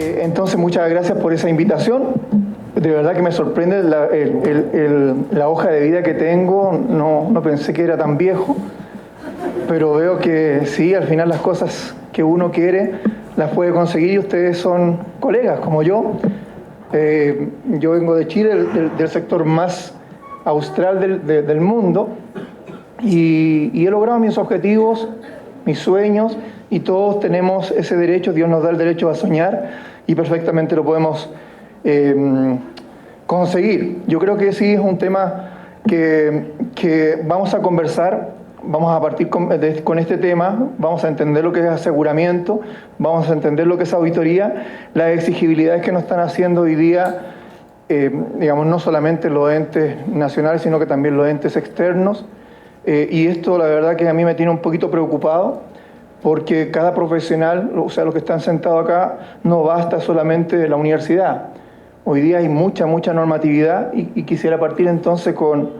Entonces, muchas gracias por esa invitación. De verdad que me sorprende la hoja de vida que tengo. No pensé que era tan viejo, pero veo que sí, al final las cosas que uno quiere las puede conseguir y ustedes son colegas como yo. Yo vengo de Chile, del sector más austral del mundo, y he logrado mis objetivos, mis sueños, y todos tenemos ese derecho. Dios nos da el derecho a soñar y perfectamente lo podemos conseguir. Yo creo que sí es un tema que vamos a conversar. Vamos a partir con este tema, vamos a entender lo que es aseguramiento, vamos a entender lo que es auditoría, las exigibilidades que nos están haciendo hoy día, digamos, no solamente los entes nacionales, sino que también los entes externos. Y esto, la verdad, que a mí me tiene un poquito preocupado, porque cada profesional, o sea, los que están sentados acá, no basta solamente de la universidad. Hoy día hay mucha normatividad y quisiera partir entonces con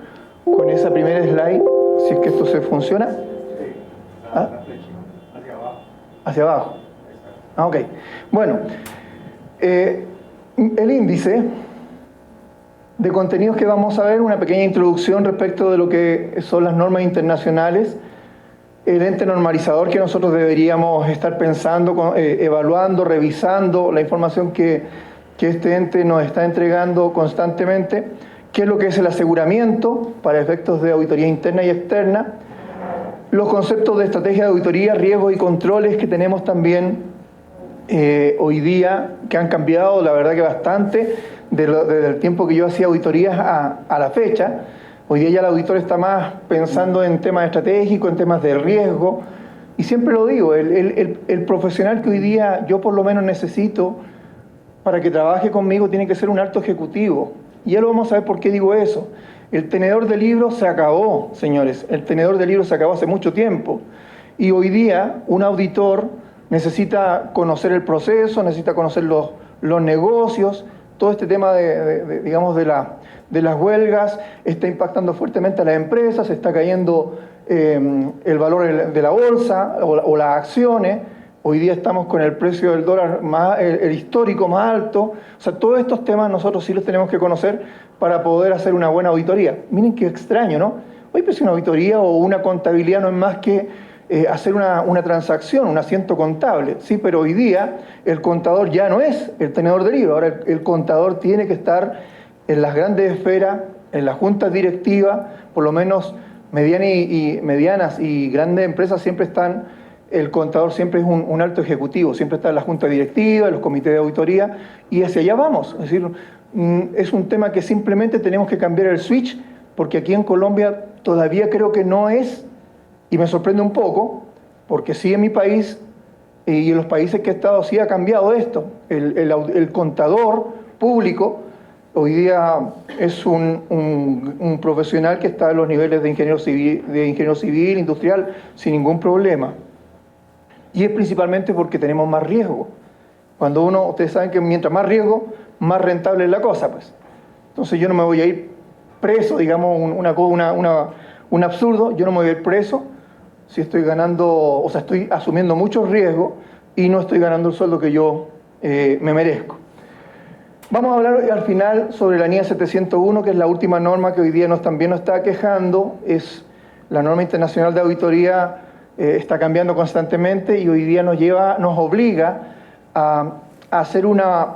esa primera slide. Si es que esto se funciona. ¿Ah? Hacia abajo. Hacia abajo. Ah, ok. Bueno, el índice de contenidos que vamos a ver, una pequeña introducción respecto de lo que son las normas internacionales, el ente normalizador que nosotros deberíamos estar pensando, evaluando, revisando la información que este ente nos está entregando constantemente. ¿Qué es lo que es el aseguramiento para efectos de auditoría interna y externa? Los conceptos de estrategia de auditoría, riesgos y controles que tenemos también hoy día, que han cambiado, la verdad que bastante, desde el tiempo que yo hacía auditorías a la fecha. Hoy día ya el auditor está más pensando en temas estratégicos, en temas de riesgo, y siempre lo digo, el profesional que hoy día yo por lo menos necesito para que trabaje conmigo tiene que ser un alto ejecutivo. Y ya lo vamos a ver por qué digo eso. El tenedor de libros se acabó, señores. El tenedor de libros se acabó hace mucho tiempo. Y hoy día un auditor necesita conocer el proceso, necesita conocer los negocios. Todo este tema digamos, de las huelgas está impactando fuertemente a las empresas, está cayendo el valor de la bolsa o las acciones. Hoy día estamos con el precio del dólar el histórico más alto. O sea, todos estos temas nosotros sí los tenemos que conocer para poder hacer una buena auditoría. Miren qué extraño, ¿no? Hoy pues una auditoría o una contabilidad no es más que hacer una transacción, un asiento contable. Sí, pero hoy día el contador ya no es el tenedor de libros. Ahora el contador tiene que estar en las grandes esferas, en las juntas directivas, por lo menos medianas y grandes empresas siempre están. El contador siempre es un alto ejecutivo, siempre está en la junta directiva, en los comités de auditoría, y hacia allá vamos. Es decir, es un tema que simplemente tenemos que cambiar el switch, porque aquí en Colombia todavía creo que no es, y me sorprende un poco, porque sí en mi país y en los países que he estado sí ha cambiado esto. El contador público hoy día es un profesional que está en los niveles de ingeniero civil, industrial, sin ningún problema. Y es principalmente porque tenemos más riesgo. Cuando ustedes saben que mientras más riesgo, más rentable es la cosa, pues. Entonces yo no me voy a ir preso, digamos, un absurdo, yo no me voy a ir preso si estoy ganando, o sea, estoy asumiendo muchos riesgos y no estoy ganando el sueldo que yo me merezco. Vamos a hablar al final sobre la NIA 701, que es la última norma que hoy día también nos está quejando, es la norma internacional de auditoría. Está cambiando constantemente y hoy día nos obliga a hacer una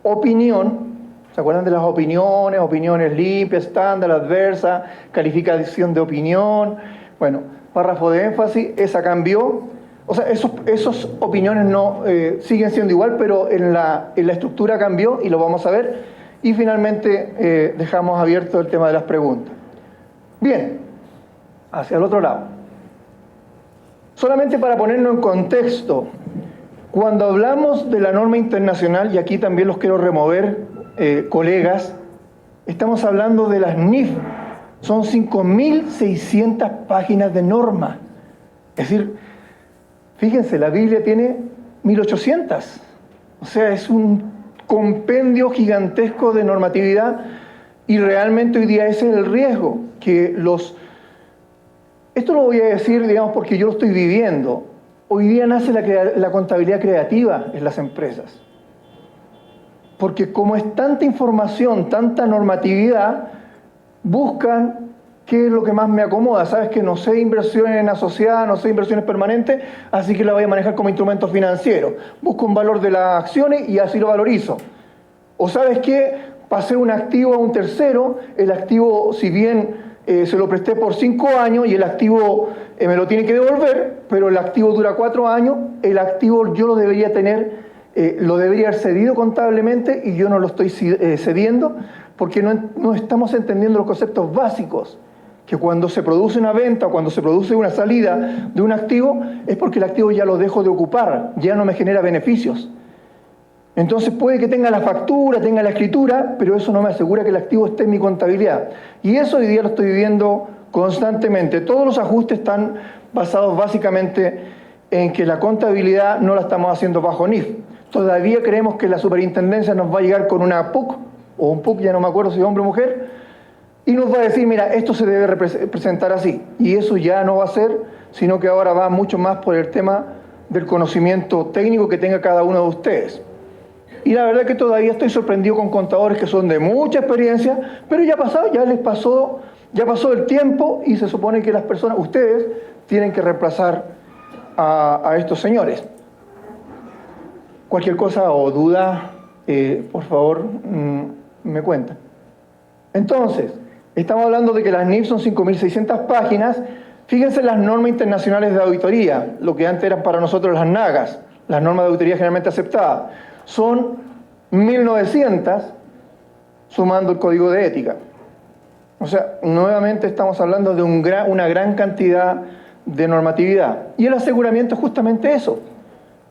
opinión. ¿Se acuerdan de las opiniones? Opiniones limpias, estándar, adversa, calificación de opinión. Bueno, párrafo de énfasis, esa cambió. O sea, esos opiniones no siguen siendo igual, pero en la estructura cambió y lo vamos a ver. Y finalmente dejamos abierto el tema de las preguntas. Bien, hacia el otro lado. Solamente para ponerlo en contexto, cuando hablamos de la norma internacional, y aquí también los quiero remover, colegas, estamos hablando de las NIF. Son 5.600 páginas de norma. Es decir, fíjense, la Biblia tiene 1.800. O sea, es un compendio gigantesco de normatividad y realmente hoy día ese es el riesgo, que Esto lo voy a decir, digamos, porque yo lo estoy viviendo. Hoy día nace la contabilidad creativa en las empresas. porque como es tanta información, tanta normatividad, buscan qué es lo que más me acomoda. Sabes que no sé inversiones asociadas, no sé inversiones permanentes, así que la voy a manejar como instrumento financiero. Busco un valor de las acciones y así lo valorizo. O sabes que pasé un activo a un tercero, el activo, si bien se lo presté por 5 años y el activo me lo tiene que devolver, pero el activo dura 4 años, el activo yo lo debería tener, lo debería haber cedido contablemente y yo no lo estoy cediendo porque no estamos entendiendo los conceptos básicos, que cuando se produce una venta o cuando se produce una salida de un activo es porque el activo ya lo dejo de ocupar, ya no me genera beneficios. Entonces puede que tenga la factura, tenga la escritura, pero eso no me asegura que el activo esté en mi contabilidad. Y eso hoy día lo estoy viviendo constantemente. Todos los ajustes están basados básicamente en que la contabilidad no la estamos haciendo bajo NIF. Todavía creemos que la superintendencia nos va a llegar con una PUC, o un PUC, ya no me acuerdo si es hombre o mujer, y nos va a decir, mira, esto se debe presentar así. Y eso ya no va a ser, sino que ahora va mucho más por el tema del conocimiento técnico que tenga cada uno de ustedes. Y la verdad que todavía estoy sorprendido con contadores que son de mucha experiencia, pero ya pasó el tiempo y se supone que las personas, ustedes, tienen que reemplazar a estos señores. Cualquier cosa o duda, por favor, me cuentan. Entonces, estamos hablando de que las NIF son 5.600 páginas. Fíjense las normas internacionales de auditoría, lo que antes eran para nosotros las NAGAS, las normas de auditoría generalmente aceptadas. Son 1.900 sumando el código de ética. O sea, nuevamente estamos hablando de una gran cantidad de normatividad. Y el aseguramiento es justamente eso.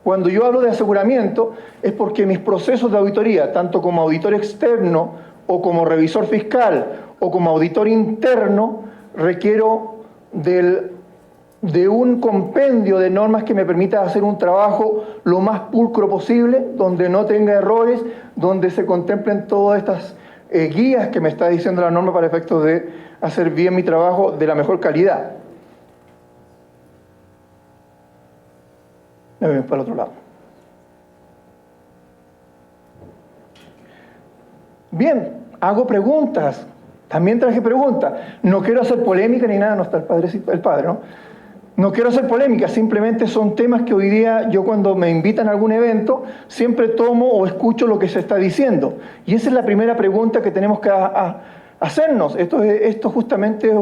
Cuando yo hablo de aseguramiento es porque mis procesos de auditoría, tanto como auditor externo o como revisor fiscal o como auditor interno, requiero de un compendio de normas que me permita hacer un trabajo lo más pulcro posible, donde no tenga errores, donde se contemplen todas estas guías que me está diciendo la norma para efectos de hacer bien mi trabajo de la mejor calidad. Me voy para el otro lado. Bien, hago preguntas. También traje preguntas. No quiero hacer polémica ni nada, no está el padre, ¿no? No quiero hacer polémica, simplemente son temas que hoy día yo cuando me invitan a algún evento siempre tomo o escucho lo que se está diciendo. Y esa es la primera pregunta que tenemos que hacernos. Esto justamente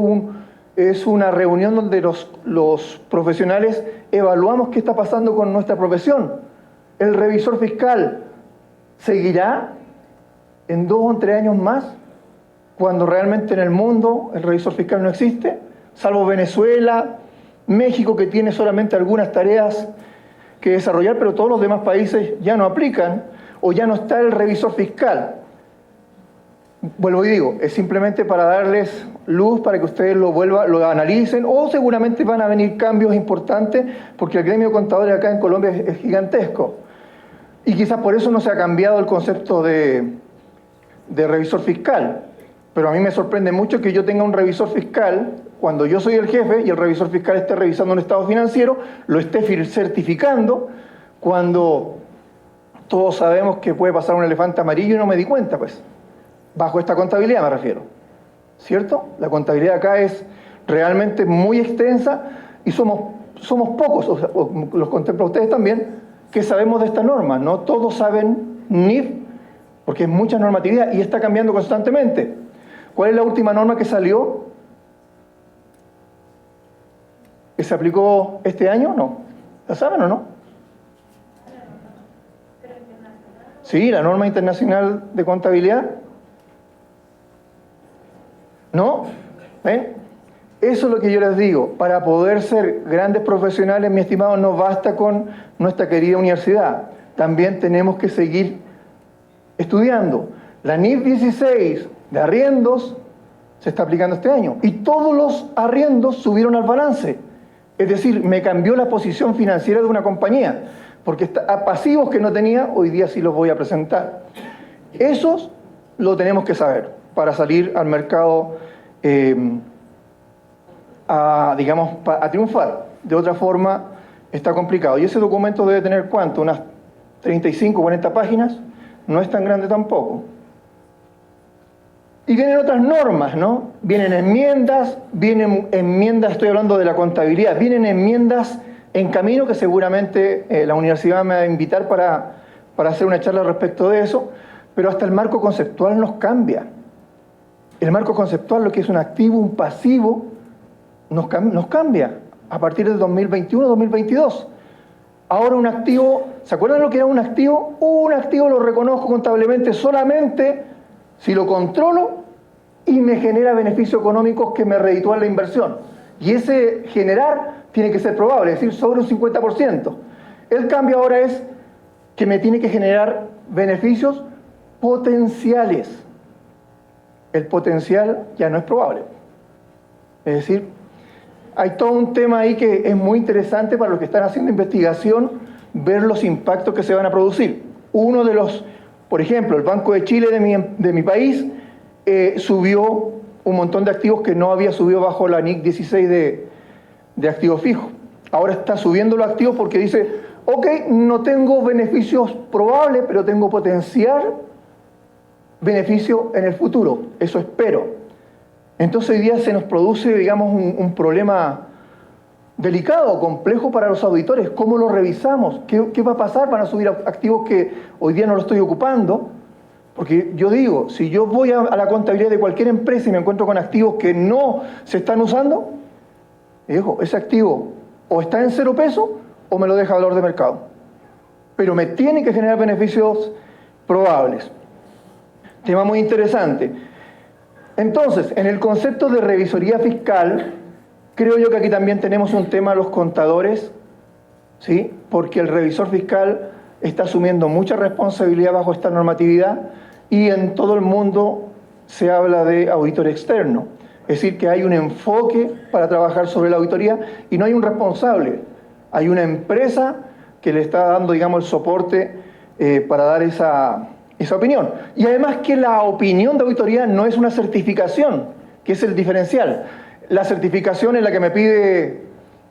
es una reunión donde los profesionales evaluamos qué está pasando con nuestra profesión. ¿El revisor fiscal seguirá en 2 o 3 años más cuando realmente en el mundo el revisor fiscal no existe? Salvo Venezuela, México, que tiene solamente algunas tareas que desarrollar, pero todos los demás países ya no aplican o ya no está el revisor fiscal. Vuelvo y digo, es simplemente para darles luz para que ustedes lo analicen, o seguramente van a venir cambios importantes porque el gremio de contadores acá en Colombia es gigantesco. Y quizás por eso no se ha cambiado el concepto de revisor fiscal. Pero a mí me sorprende mucho que yo tenga un revisor fiscal cuando yo soy el jefe y el revisor fiscal esté revisando un estado financiero, lo esté certificando, cuando todos sabemos que puede pasar un elefante amarillo y no me di cuenta, pues. Bajo esta contabilidad me refiero. ¿Cierto? La contabilidad acá es realmente muy extensa y somos pocos, o los contemplo a ustedes también, que sabemos de esta norma. No todos saben NIF, porque es mucha normatividad y está cambiando constantemente. ¿Cuál es la última norma que salió? ¿Que se aplicó este año? No. ¿La saben o no? Sí, la norma internacional de contabilidad. ¿No? ¿Ven? Eso es lo que yo les digo. Para poder ser grandes profesionales, mi estimado, no basta con nuestra querida universidad. También tenemos que seguir estudiando. La NIF 16 de arriendos se está aplicando este año. Y todos los arriendos subieron al balance. Es decir, me cambió la posición financiera de una compañía. Porque a pasivos que no tenía, hoy día sí los voy a presentar. Esos lo tenemos que saber para salir al mercado a triunfar. De otra forma, está complicado. Y ese documento debe tener, ¿cuánto? Unas 35, 40 páginas. no es tan grande tampoco. Y vienen otras normas, ¿no? Vienen enmiendas, estoy hablando de la contabilidad, vienen enmiendas en camino que seguramente la universidad me va a invitar para hacer una charla respecto de eso, pero hasta el marco conceptual nos cambia. El marco conceptual, lo que es un activo, un pasivo, nos cambia a partir del 2021-2022. Ahora un activo, ¿se acuerdan lo que era un activo? Un activo lo reconozco contablemente solamente si lo controlo y me genera beneficios económicos que me reditúan la inversión. Y ese generar tiene que ser probable, es decir, sobre un 50%. El cambio ahora es que me tiene que generar beneficios potenciales. El potencial ya no es probable. Es decir, hay todo un tema ahí que es muy interesante para los que están haciendo investigación, ver los impactos que se van a producir. Uno de los, por ejemplo, el Banco de Chile de mi país subió un montón de activos que no había subido bajo la NIC 16 de activos fijos. Ahora está subiendo los activos porque dice, ok, no tengo beneficios probables, pero tengo potencial beneficio en el futuro. Eso espero. Entonces hoy día se nos produce, digamos, un problema delicado, complejo para los auditores. ¿Cómo lo revisamos? ¿Qué va a pasar? ¿Van a subir activos que hoy día no lo estoy ocupando? Porque yo digo, si yo voy a la contabilidad de cualquier empresa y me encuentro con activos que no se están usando, digo, ese activo o está en 0 pesos o me lo deja valor de mercado. Pero me tiene que generar beneficios probables. Tema muy interesante. Entonces, en el concepto de revisoría fiscal, creo yo que aquí también tenemos un tema a los contadores, ¿sí? Porque el revisor fiscal está asumiendo mucha responsabilidad bajo esta normatividad y en todo el mundo se habla de auditor externo. Es decir, que hay un enfoque para trabajar sobre la auditoría y no hay un responsable. Hay una empresa que le está dando, digamos, el soporte para dar esa opinión. Y además que la opinión de auditoría no es una certificación, que es el diferencial. La certificación es la que me pide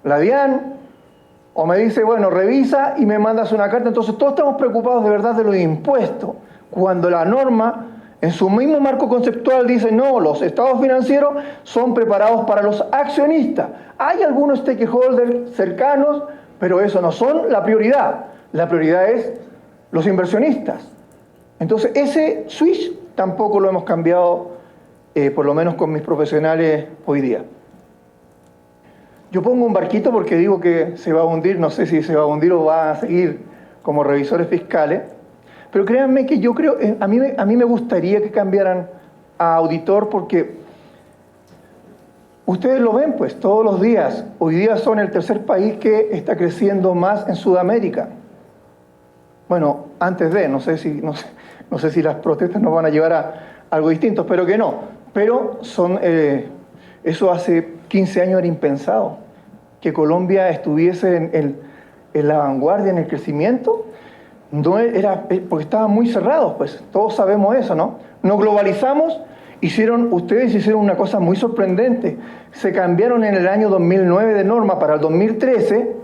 la DIAN, o me dice, bueno, revisa y me mandas una carta. Entonces todos estamos preocupados de verdad de los impuestos, cuando la norma, en su mismo marco conceptual, dice, no, los estados financieros son preparados para los accionistas. Hay algunos stakeholders cercanos, pero eso no son la prioridad. La prioridad es los inversionistas. Entonces, ese switch tampoco lo hemos cambiado, por lo menos con mis profesionales hoy día. Yo pongo un barquito porque digo que se va a hundir, no sé si se va a hundir o va a seguir como revisores fiscales, pero créanme que yo creo, a mí me gustaría que cambiaran a auditor porque ustedes lo ven pues todos los días. Hoy día son el tercer país que está creciendo más en Sudamérica. Bueno, antes de, no sé si las protestas nos van a llevar a algo distinto, espero que no. Pero eso hace 15 años era impensado, que Colombia estuviese en la vanguardia, en el crecimiento, no era, porque estaban muy cerrados, pues, todos sabemos eso, ¿no? Nos globalizamos, ustedes hicieron una cosa muy sorprendente, se cambiaron en el año 2009 de norma para el 2013,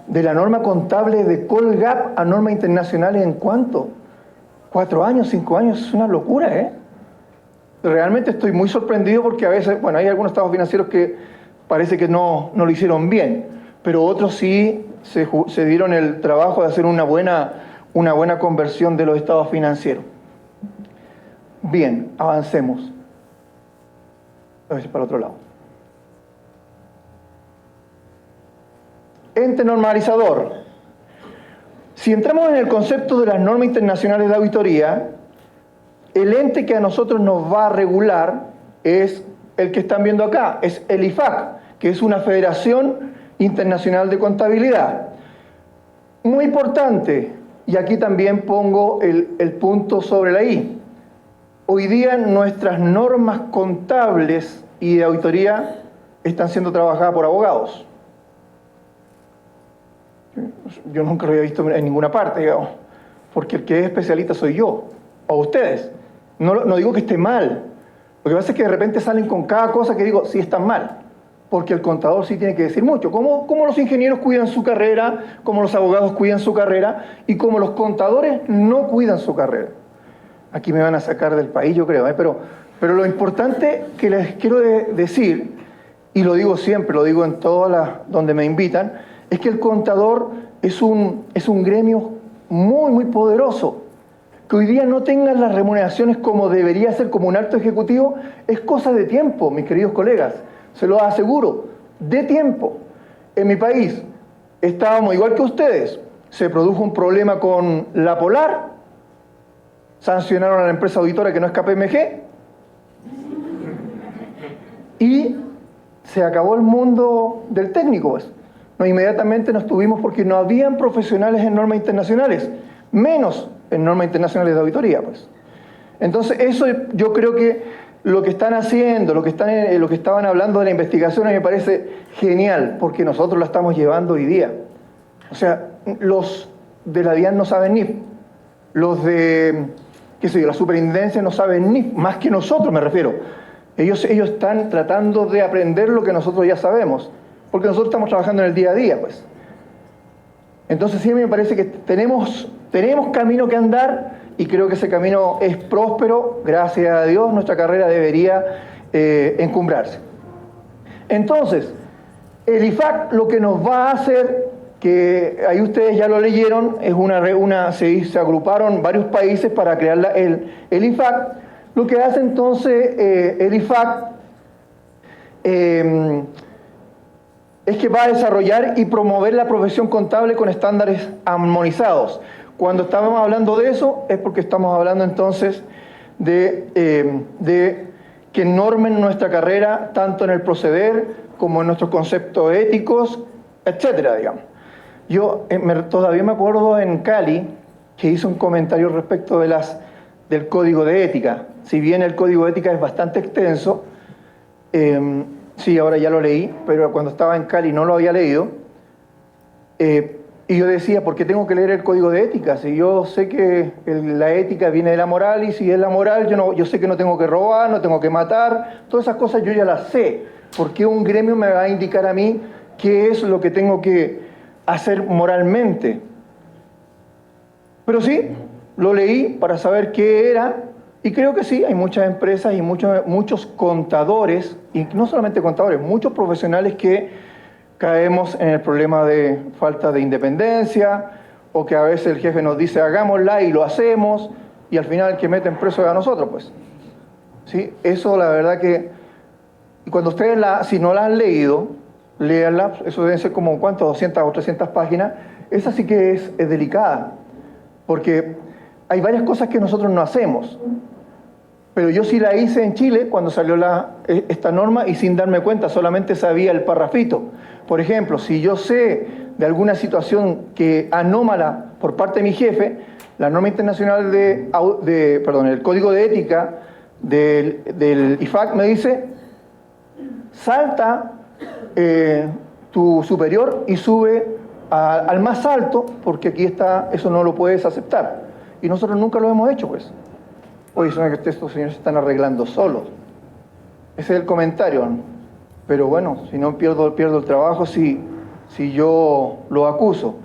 de la norma contable de Colgap a normas internacionales, ¿en cuánto? 4 años, 5 años, es una locura, ¿eh? Realmente estoy muy sorprendido porque a veces, bueno, hay algunos estados financieros que parece que no lo hicieron bien, pero otros sí se dieron el trabajo de hacer una buena conversión de los estados financieros. Bien, avancemos. A ver si para otro lado. Ente normalizador. Si entramos en el concepto de las normas internacionales de auditoría, el ente que a nosotros nos va a regular es el que están viendo acá, es el IFAC, que es una Federación Internacional de Contabilidad. Muy importante, y aquí también pongo el punto sobre la I. Hoy día nuestras normas contables y de auditoría están siendo trabajadas por abogados. Yo nunca lo había visto en ninguna parte, digamos, porque el que es especialista soy yo, o ustedes. No digo que esté mal. Lo que pasa es que de repente salen con cada cosa que digo, sí, están mal. porque el contador sí tiene que decir mucho. Como los ingenieros cuidan su carrera, como los abogados cuidan su carrera, y como los contadores no cuidan su carrera. Aquí me van a sacar del país, yo creo, pero lo importante que les quiero decir, y lo digo siempre, lo digo en todas las donde me invitan, es que el contador es un gremio muy, muy poderoso. Que hoy día no tengan las remuneraciones como debería ser, como un alto ejecutivo, es cosa de tiempo, mis queridos colegas. Se lo aseguro, de tiempo. En mi país estábamos igual que ustedes. Se produjo un problema con la Polar, sancionaron a la empresa auditora que no es KPMG, y se acabó el mundo del técnico, pues. No, inmediatamente nos tuvimos porque no habían profesionales en normas internacionales, menos en normas internacionales de auditoría, pues. Entonces, eso yo creo que lo que están haciendo, lo que estaban hablando de la investigación, a mí me parece genial, porque nosotros la estamos llevando hoy día. O sea, los de la DIAN no saben NIF, los de, qué sé yo, la superintendencia no saben NIF, más que nosotros me refiero. Ellos están tratando de aprender lo que nosotros ya sabemos, porque nosotros estamos trabajando en el día a día, pues. Entonces sí, a mí me parece que tenemos camino que andar, y creo que ese camino es próspero, gracias a Dios, nuestra carrera debería encumbrarse. Entonces, el IFAC lo que nos va a hacer, que ahí ustedes ya lo leyeron, es se agruparon varios países para crear el IFAC. Lo que hace entonces el IFAC es que va a desarrollar y promover la profesión contable con estándares armonizados. Cuando estábamos hablando de eso, es porque estamos hablando entonces de que normen nuestra carrera, tanto en el proceder como en nuestros conceptos éticos, etcétera, digamos. Yo todavía me acuerdo en Cali que hice un comentario respecto del código de ética. Si bien el código de ética es bastante extenso, sí, ahora ya lo leí, pero cuando estaba en Cali no lo había leído. Y yo decía, ¿por qué tengo que leer el código de ética? Si yo sé que la ética viene de la moral, y si es la moral, yo sé que no tengo que robar, no tengo que matar, todas esas cosas yo ya las sé. ¿Por qué un gremio me va a indicar a mí qué es lo que tengo que hacer moralmente? Pero sí, lo leí para saber qué era, y creo que sí, hay muchas empresas y muchos contadores, y no solamente contadores, muchos profesionales que caemos en el problema de falta de independencia, o que a veces el jefe nos dice hagámosla y lo hacemos, y al final el que meten preso es a nosotros, pues. ¿Sí? Eso la verdad que, y cuando ustedes si no la han leído, léanla, eso deben ser como, ¿cuánto? 200 o 300 páginas, esa sí que es delicada, porque hay varias cosas que nosotros no hacemos. Pero yo sí la hice en Chile cuando salió esta norma, y sin darme cuenta, solamente sabía el parrafito. Por ejemplo, si yo sé de alguna situación que anómala por parte de mi jefe, la norma internacional el código de ética del IFAC me dice, salta tu superior y sube al más alto, porque aquí está, eso no lo puedes aceptar. Y nosotros nunca lo hemos hecho, pues. Oye, son que estos señores se están arreglando solos. Ese es el comentario. Pero bueno, si no pierdo el trabajo si yo lo acuso.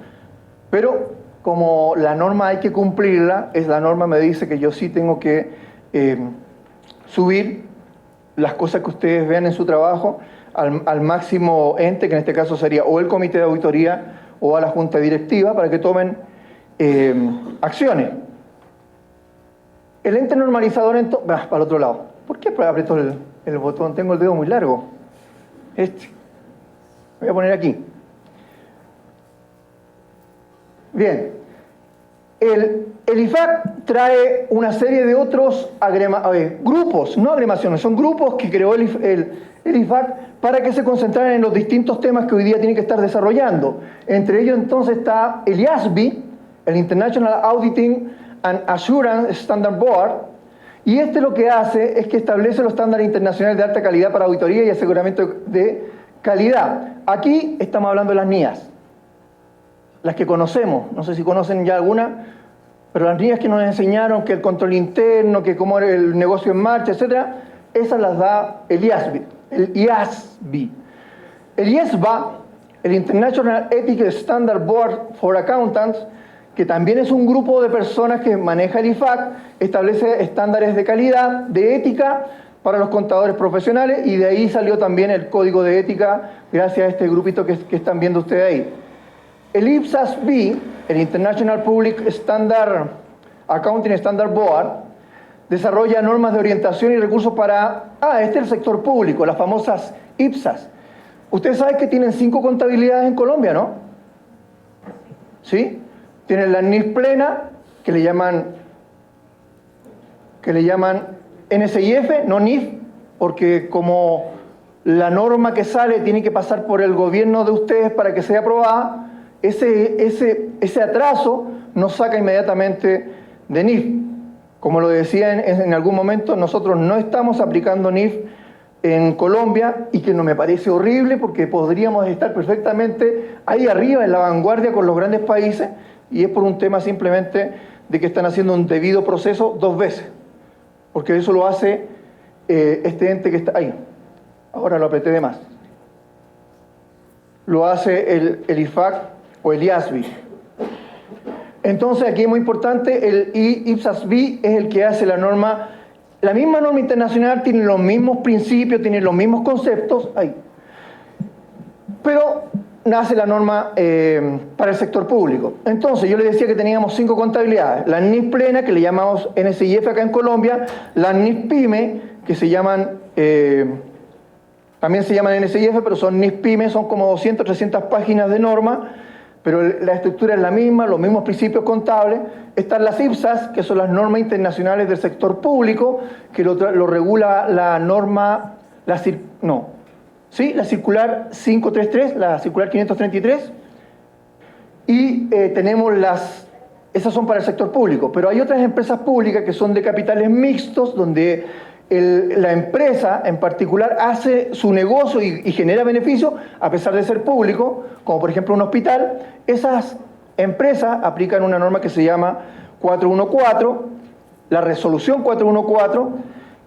Pero como la norma hay que cumplirla, la norma me dice que yo sí tengo que subir las cosas que ustedes vean en su trabajo al máximo ente, que en este caso sería o el comité de auditoría o a la junta directiva, para que tomen acciones. El ente normalizador, para el otro lado. ¿Por qué aprieto el botón? Tengo el dedo muy largo. Voy a poner aquí. Bien. El IFAC trae una serie de otros grupos, no agremaciones, son grupos que creó el IFAC para que se concentraran en los distintos temas que hoy día tienen que estar desarrollando. Entre ellos entonces está el IASB, el International Auditing and Assurance Standard Board, y lo que hace es que establece los estándares internacionales de alta calidad para auditoría y aseguramiento de calidad. Aquí estamos hablando de las NIAS, las que conocemos, no sé si conocen ya alguna, pero las NIAS que nos enseñaron, que el control interno, que cómo era el negocio en marcha, etcétera, esas las da el IASB. El IESBA, el International Ethical Standard Board for Accountants, que también es un grupo de personas que maneja el IFAC, establece estándares de calidad, de ética para los contadores profesionales, y de ahí salió también el código de ética gracias a este grupito que están viendo ustedes ahí. El IPSAS-B, el International Public Standard Accounting Standard Board, desarrolla normas de orientación y recursos para... este es el sector público, las famosas IPSAS. Ustedes saben que tienen 5 contabilidades en Colombia, ¿no? ¿Sí? Tienen la NIF plena, que le llaman NSIF, no NIF, porque como la norma que sale tiene que pasar por el gobierno de ustedes para que sea aprobada, ese atraso nos saca inmediatamente de NIF. Como lo decía en algún momento, nosotros no estamos aplicando NIF en Colombia, y que no me parece horrible porque podríamos estar perfectamente ahí arriba en la vanguardia con los grandes países, y es por un tema simplemente de que están haciendo un debido proceso 2 veces, porque eso lo hace este ente que está ahí. Ahora lo apreté de más. Lo hace el IFAC o el IASB. Entonces aquí es muy importante, el IPSAS-B es el que hace la norma. La misma norma internacional tiene los mismos principios, tiene los mismos conceptos, ahí. Pero nace la norma para el sector público. Entonces yo les decía que teníamos 5 contabilidades. La NIF plena, que le llamamos NSIF acá en Colombia, la NIF PYME, que se llaman, también se llaman NSIF, pero son NIF PYME, son como 200, 300 páginas de norma, pero la estructura es la misma, los mismos principios contables. Están las IPSAS, que son las normas internacionales del sector público, que lo regula la norma, la circular 533, la circular 533, y tenemos esas son para el sector público, pero hay otras empresas públicas que son de capitales mixtos, donde la empresa en particular hace su negocio y genera beneficio a pesar de ser público, como por ejemplo un hospital. Esas empresas aplican una norma que se llama 414, la resolución 414,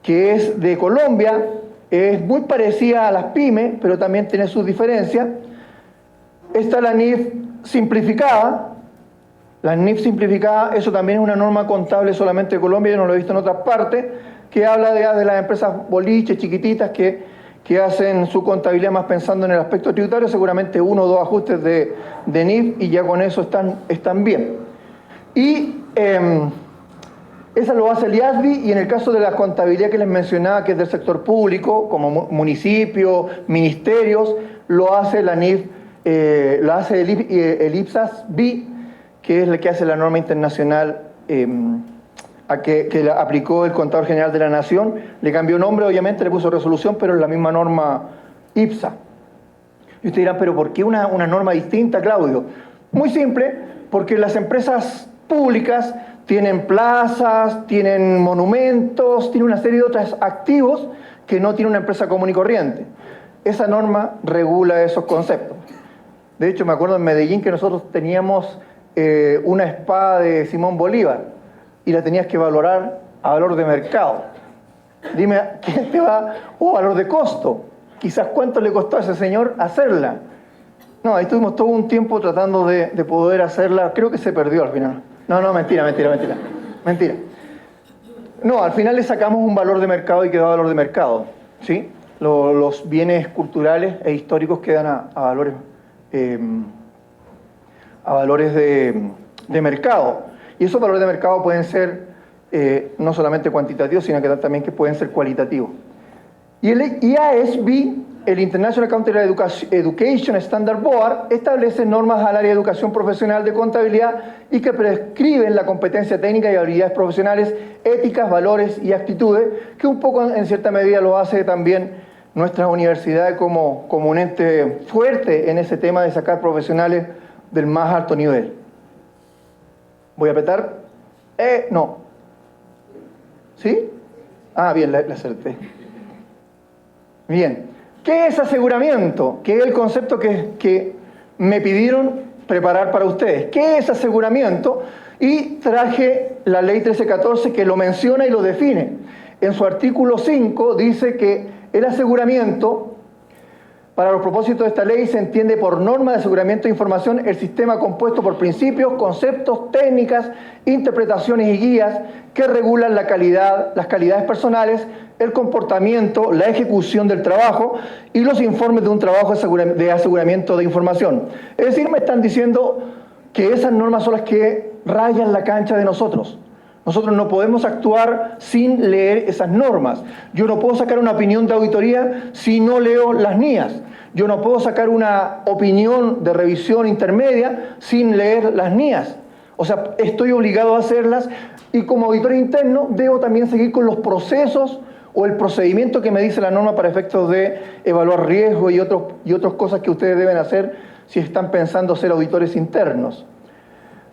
que es de Colombia, es muy parecida a las pymes, pero también tiene sus diferencias. Esta es la NIF simplificada. La NIF simplificada, eso también es una norma contable solamente de Colombia, yo no lo he visto en otras partes, que habla de las empresas boliches, chiquititas, que hacen su contabilidad más pensando en el aspecto tributario, seguramente 1 o 2 ajustes de NIF, y ya con eso están bien. Y esa lo hace el IASB, y en el caso de la contabilidad que les mencionaba, que es del sector público, como municipios, ministerios, lo hace la NIF, lo hace el IPSAS-B, que es el que hace la norma internacional que la aplicó el Contador General de la Nación. Le cambió nombre, obviamente, le puso resolución, pero es la misma norma IPSA. Y ustedes dirán, ¿pero por qué una norma distinta, Claudio? Muy simple, porque las empresas públicas tienen plazas, tienen monumentos, tienen una serie de otros activos que no tiene una empresa común y corriente. Esa norma regula esos conceptos. De hecho, me acuerdo en Medellín que nosotros teníamos una espada de Simón Bolívar, y la tenías que valorar a valor de mercado. Dime, ¿quién te va? O valor de costo. Quizás cuánto le costó a ese señor hacerla. No, ahí estuvimos todo un tiempo tratando de poder hacerla. Creo que se perdió al final. No, mentira. No, al final le sacamos un valor de mercado y quedó a valor de mercado, ¿sí? Los bienes culturales e históricos quedan a valores de mercado. Y esos valores de mercado pueden ser no solamente cuantitativos, sino que también que pueden ser cualitativos. Y el IASB, el International Accounting Education Standard Board, establece normas al área de educación profesional de contabilidad y que prescriben la competencia técnica y habilidades profesionales, éticas, valores y actitudes, que un poco en cierta medida lo hace también nuestras universidades como un ente fuerte en ese tema de sacar profesionales del más alto nivel. Voy a apretar. No. ¿Sí? Bien, la acerté. Bien. ¿Qué es aseguramiento? Que es el concepto que me pidieron preparar para ustedes. ¿Qué es aseguramiento? Y traje la ley 1314 que lo menciona y lo define. En su artículo 5 dice que el aseguramiento Para los propósitos de esta ley se entiende por norma de aseguramiento de información el sistema compuesto por principios, conceptos, técnicas, interpretaciones y guías que regulan la calidad, las calidades personales, el comportamiento, la ejecución del trabajo y los informes de un trabajo de aseguramiento de información. Es decir, me están diciendo que esas normas son las que rayan la cancha de nosotros. Nosotros no podemos actuar sin leer esas normas. Yo no puedo sacar una opinión de auditoría si no leo las NIAS. Yo no puedo sacar una opinión de revisión intermedia sin leer las NIAS. O sea, estoy obligado a hacerlas y como auditor interno debo también seguir con los procesos o el procedimiento que me dice la norma para efectos de evaluar riesgo y otras cosas que ustedes deben hacer si están pensando ser auditores internos.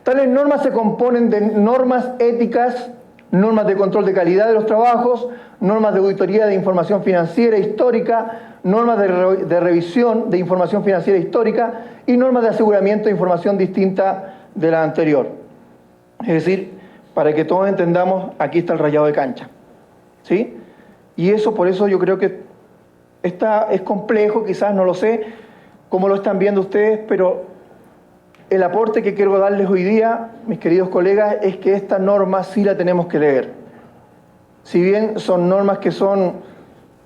Tales normas se componen de normas éticas, normas de control de calidad de los trabajos, normas de auditoría de información financiera histórica, normas de revisión de información financiera histórica y normas de aseguramiento de información distinta de la anterior. Es decir, para que todos entendamos, aquí está el rayado de cancha. ¿Sí? Y eso, por eso yo creo que es complejo, quizás no lo sé cómo lo están viendo ustedes, pero el aporte que quiero darles hoy día, mis queridos colegas, es que esta norma sí la tenemos que leer. Si bien son normas que son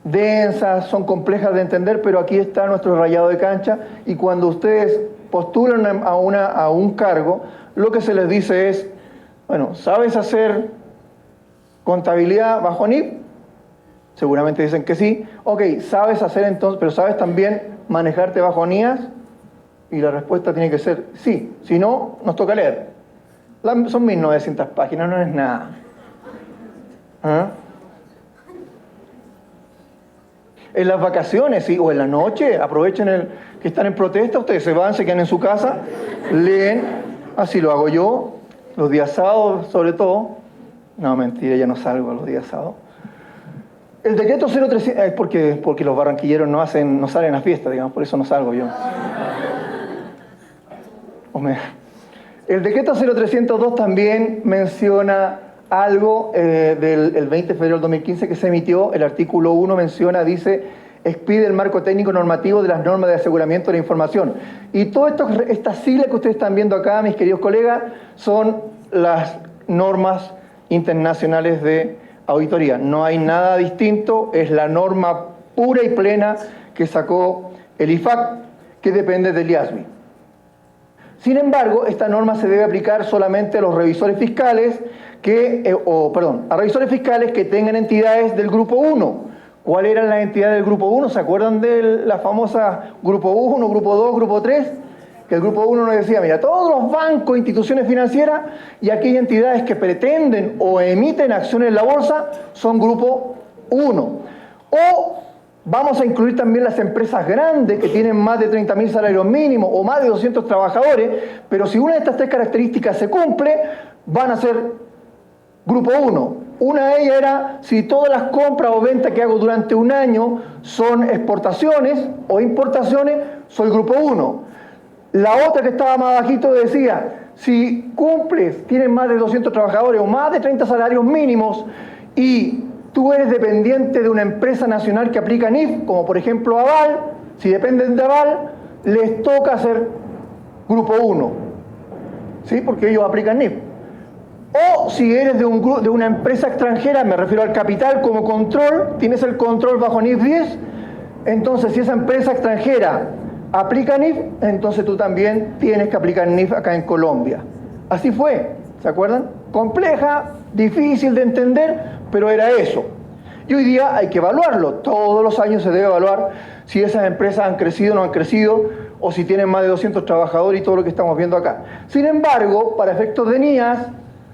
densas, son complejas de entender, pero aquí está nuestro rayado de cancha y cuando ustedes postulan a un cargo, lo que se les dice es, bueno, ¿sabes hacer contabilidad bajo NIF? Seguramente dicen que sí. Ok, ¿sabes hacer entonces, pero sabes también manejarte bajo NIAS? Y la respuesta tiene que ser sí. Si no, nos toca leer. Son 1900 páginas, no es nada. ¿Ah? En las vacaciones, sí, o en la noche, aprovechen que están en protesta, ustedes se van, se quedan en su casa, leen, así lo hago yo, los días sábados sobre todo. No, mentira, ya no salgo los días sábados. El decreto 0300, es porque los barranquilleros no salen a fiesta, digamos, por eso no salgo yo. El decreto 0302 también menciona algo del 20 de febrero del 2015 que se emitió. El artículo 1 dice, expide el marco técnico normativo de las normas de aseguramiento de la información. Y todas estas siglas que ustedes están viendo acá, mis queridos colegas, son las normas internacionales de auditoría. No hay nada distinto, es la norma pura y plena que sacó el IFAC, que depende del IASB. Sin embargo, esta norma se debe aplicar solamente a los revisores fiscales a revisores fiscales que tengan entidades del Grupo 1. ¿Cuáles eran las entidades del Grupo 1? ¿Se acuerdan de la famosa Grupo 1, Grupo 2, Grupo 3? Que el Grupo 1 nos decía, mira, todos los bancos, instituciones financieras y aquellas entidades que pretenden o emiten acciones en la bolsa son Grupo 1. O vamos a incluir también las empresas grandes que tienen más de 30.000 salarios mínimos o más de 200 trabajadores, pero si una de estas tres características se cumple, van a ser Grupo 1. Una de ellas era si todas las compras o ventas que hago durante un año son exportaciones o importaciones, soy Grupo 1. La otra que estaba más bajito decía, si cumples, tienes más de 200 trabajadores o más de 30 salarios mínimos y tú eres dependiente de una empresa nacional que aplica NIF, como por ejemplo Aval, si dependen de Aval, les toca ser Grupo 1, ¿sí? Porque ellos aplican NIF. O si eres de una empresa extranjera, me refiero al capital como control, tienes el control bajo NIF 10, entonces si esa empresa extranjera aplica NIF, entonces tú también tienes que aplicar NIF acá en Colombia. Así fue, ¿se acuerdan? Compleja, difícil de entender, pero era eso. Y hoy día hay que evaluarlo. Todos los años se debe evaluar si esas empresas han crecido o no han crecido, o si tienen más de 200 trabajadores y todo lo que estamos viendo acá. Sin embargo, para efectos de NIAS,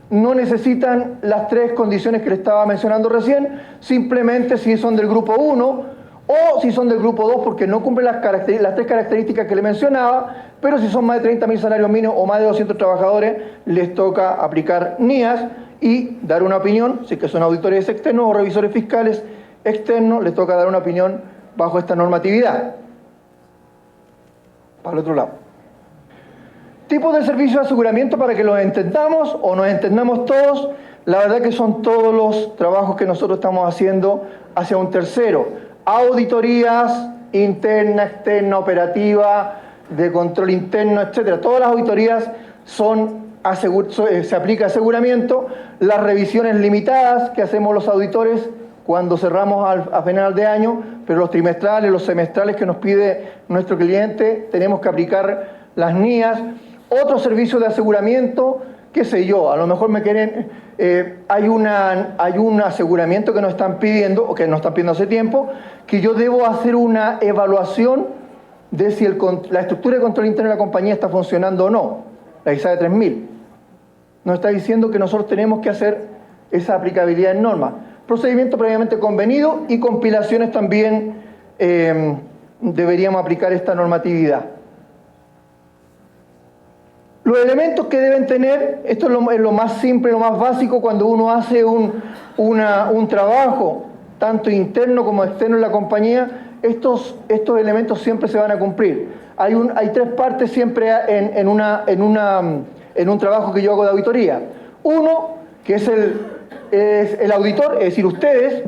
no necesitan las tres condiciones que le estaba mencionando recién, simplemente si son del Grupo 1 o si son del Grupo 2 porque no cumplen las tres características que le mencionaba, pero si son más de 30.000 salarios mínimos o más de 200 trabajadores, les toca aplicar NIAS y dar una opinión, si que son auditores externos o revisores fiscales externos, les toca dar una opinión bajo esta normatividad. Para el otro lado. Tipos de servicios de aseguramiento para que los entendamos o nos entendamos todos, la verdad que son todos los trabajos que nosotros estamos haciendo hacia un tercero. Auditorías, interna, externa, operativa, de control interno, etcétera. Todas las auditorías se aplica aseguramiento, las revisiones limitadas que hacemos los auditores cuando cerramos a final de año, pero los trimestrales, los semestrales que nos pide nuestro cliente, tenemos que aplicar las NIAs. Otro servicio de aseguramiento, qué sé yo, a lo mejor me quieren, hay un aseguramiento que nos están pidiendo, o que nos están pidiendo hace tiempo, que yo debo hacer una evaluación de si la estructura de control interno de la compañía está funcionando o no, la ISAE 3000. Nos está diciendo que nosotros tenemos que hacer esa aplicabilidad en norma. Procedimiento previamente convenido y compilaciones también deberíamos aplicar esta normatividad. Los elementos que deben tener, esto es lo más simple, lo más básico cuando uno hace un trabajo, tanto interno como externo en la compañía. Estos elementos siempre se van a cumplir. Hay tres partes siempre en un trabajo que yo hago de auditoría. Uno, que es el auditor, es decir, ustedes.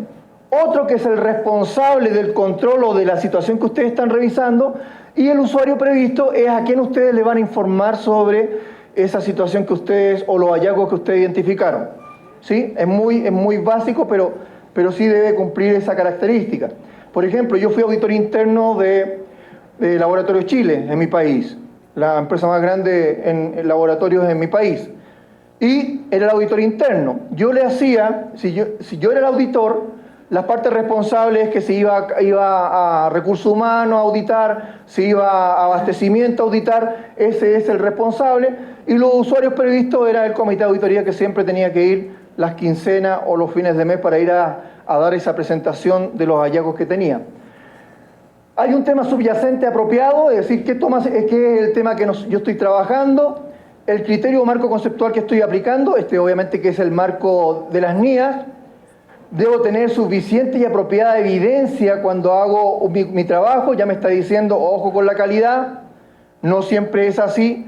Otro, que es el responsable del control o de la situación que ustedes están revisando. Y el usuario previsto es a quien ustedes le van a informar sobre esa situación que ustedes, o los hallazgos que ustedes identificaron. ¿Sí? Es muy básico, pero sí debe cumplir esa característica. Por ejemplo, yo fui auditor interno de Laboratorios Chile, en mi país, la empresa más grande en laboratorios en mi país. Y era el auditor interno. Yo le hacía, si yo era el auditor, las partes responsables que se iba a recursos humanos a auditar, se iba a abastecimiento a auditar, ese es el responsable. Y los usuarios previstos era el comité de auditoría que siempre tenía que ir las quincenas o los fines de mes para ir a dar esa presentación de los hallazgos que tenía. Hay un tema subyacente apropiado, es decir, ¿qué es el tema que yo estoy trabajando? El criterio o marco conceptual que estoy aplicando, obviamente que es el marco de las NIAs. Debo tener suficiente y apropiada evidencia cuando hago mi trabajo. Ya me está diciendo, ojo con la calidad, no siempre es así.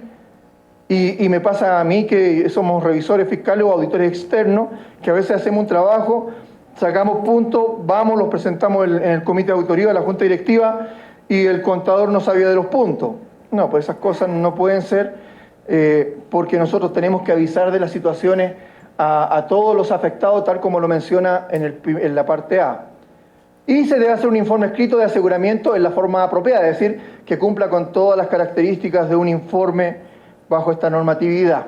Y me pasa a mí que somos revisores fiscales o auditores externos, que a veces hacemos un trabajo, sacamos puntos, vamos, los presentamos en el comité de auditoría de la junta directiva y el contador no sabía de los puntos. No, pues esas cosas no pueden ser, porque nosotros tenemos que avisar de las situaciones a todos los afectados, tal como lo menciona en la parte A. Y se debe hacer un informe escrito de aseguramiento en la forma apropiada, es decir, que cumpla con todas las características de un informe bajo esta normatividad.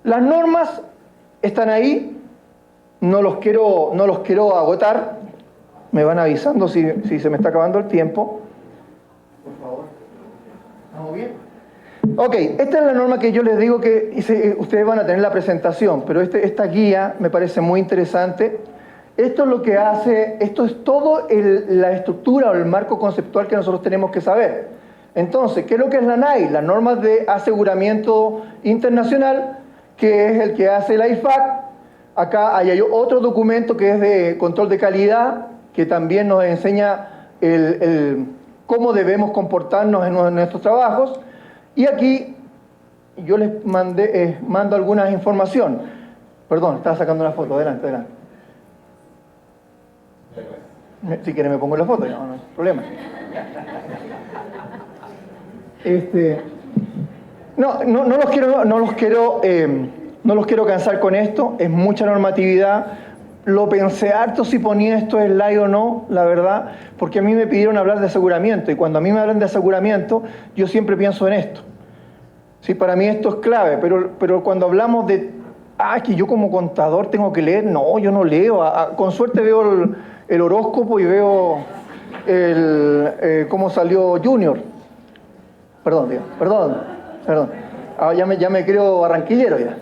Las normas están ahí. No los quiero agotar. Me van avisando si se me está acabando el tiempo. Por favor. ¿Estamos bien? Ok, esta es la norma que yo les digo que ustedes van a tener la presentación, pero esta guía me parece muy interesante. Esto es lo que hace, esto es todo la estructura o el marco conceptual que nosotros tenemos que saber. Entonces, ¿qué es lo que es la NAI? Las normas de aseguramiento internacional, que es el que hace la IFAC. Acá hay otro documento que es de control de calidad, que también nos enseña cómo debemos comportarnos en nuestros trabajos. Y aquí yo les mando algunas información. Perdón, estaba sacando una foto. Adelante. Si quieren me pongo la foto, no hay problema. No los quiero cansar con esto, es mucha normatividad. Lo pensé harto si ponía esto en slide o no, la verdad, porque a mí me pidieron hablar de aseguramiento, y cuando a mí me hablan de aseguramiento, yo siempre pienso en esto. Sí, para mí esto es clave, pero cuando hablamos de, que yo como contador tengo que leer, no, yo no leo. Con suerte veo el horóscopo y veo cómo salió Junior. Perdón. Ya me creo barranquillero ya.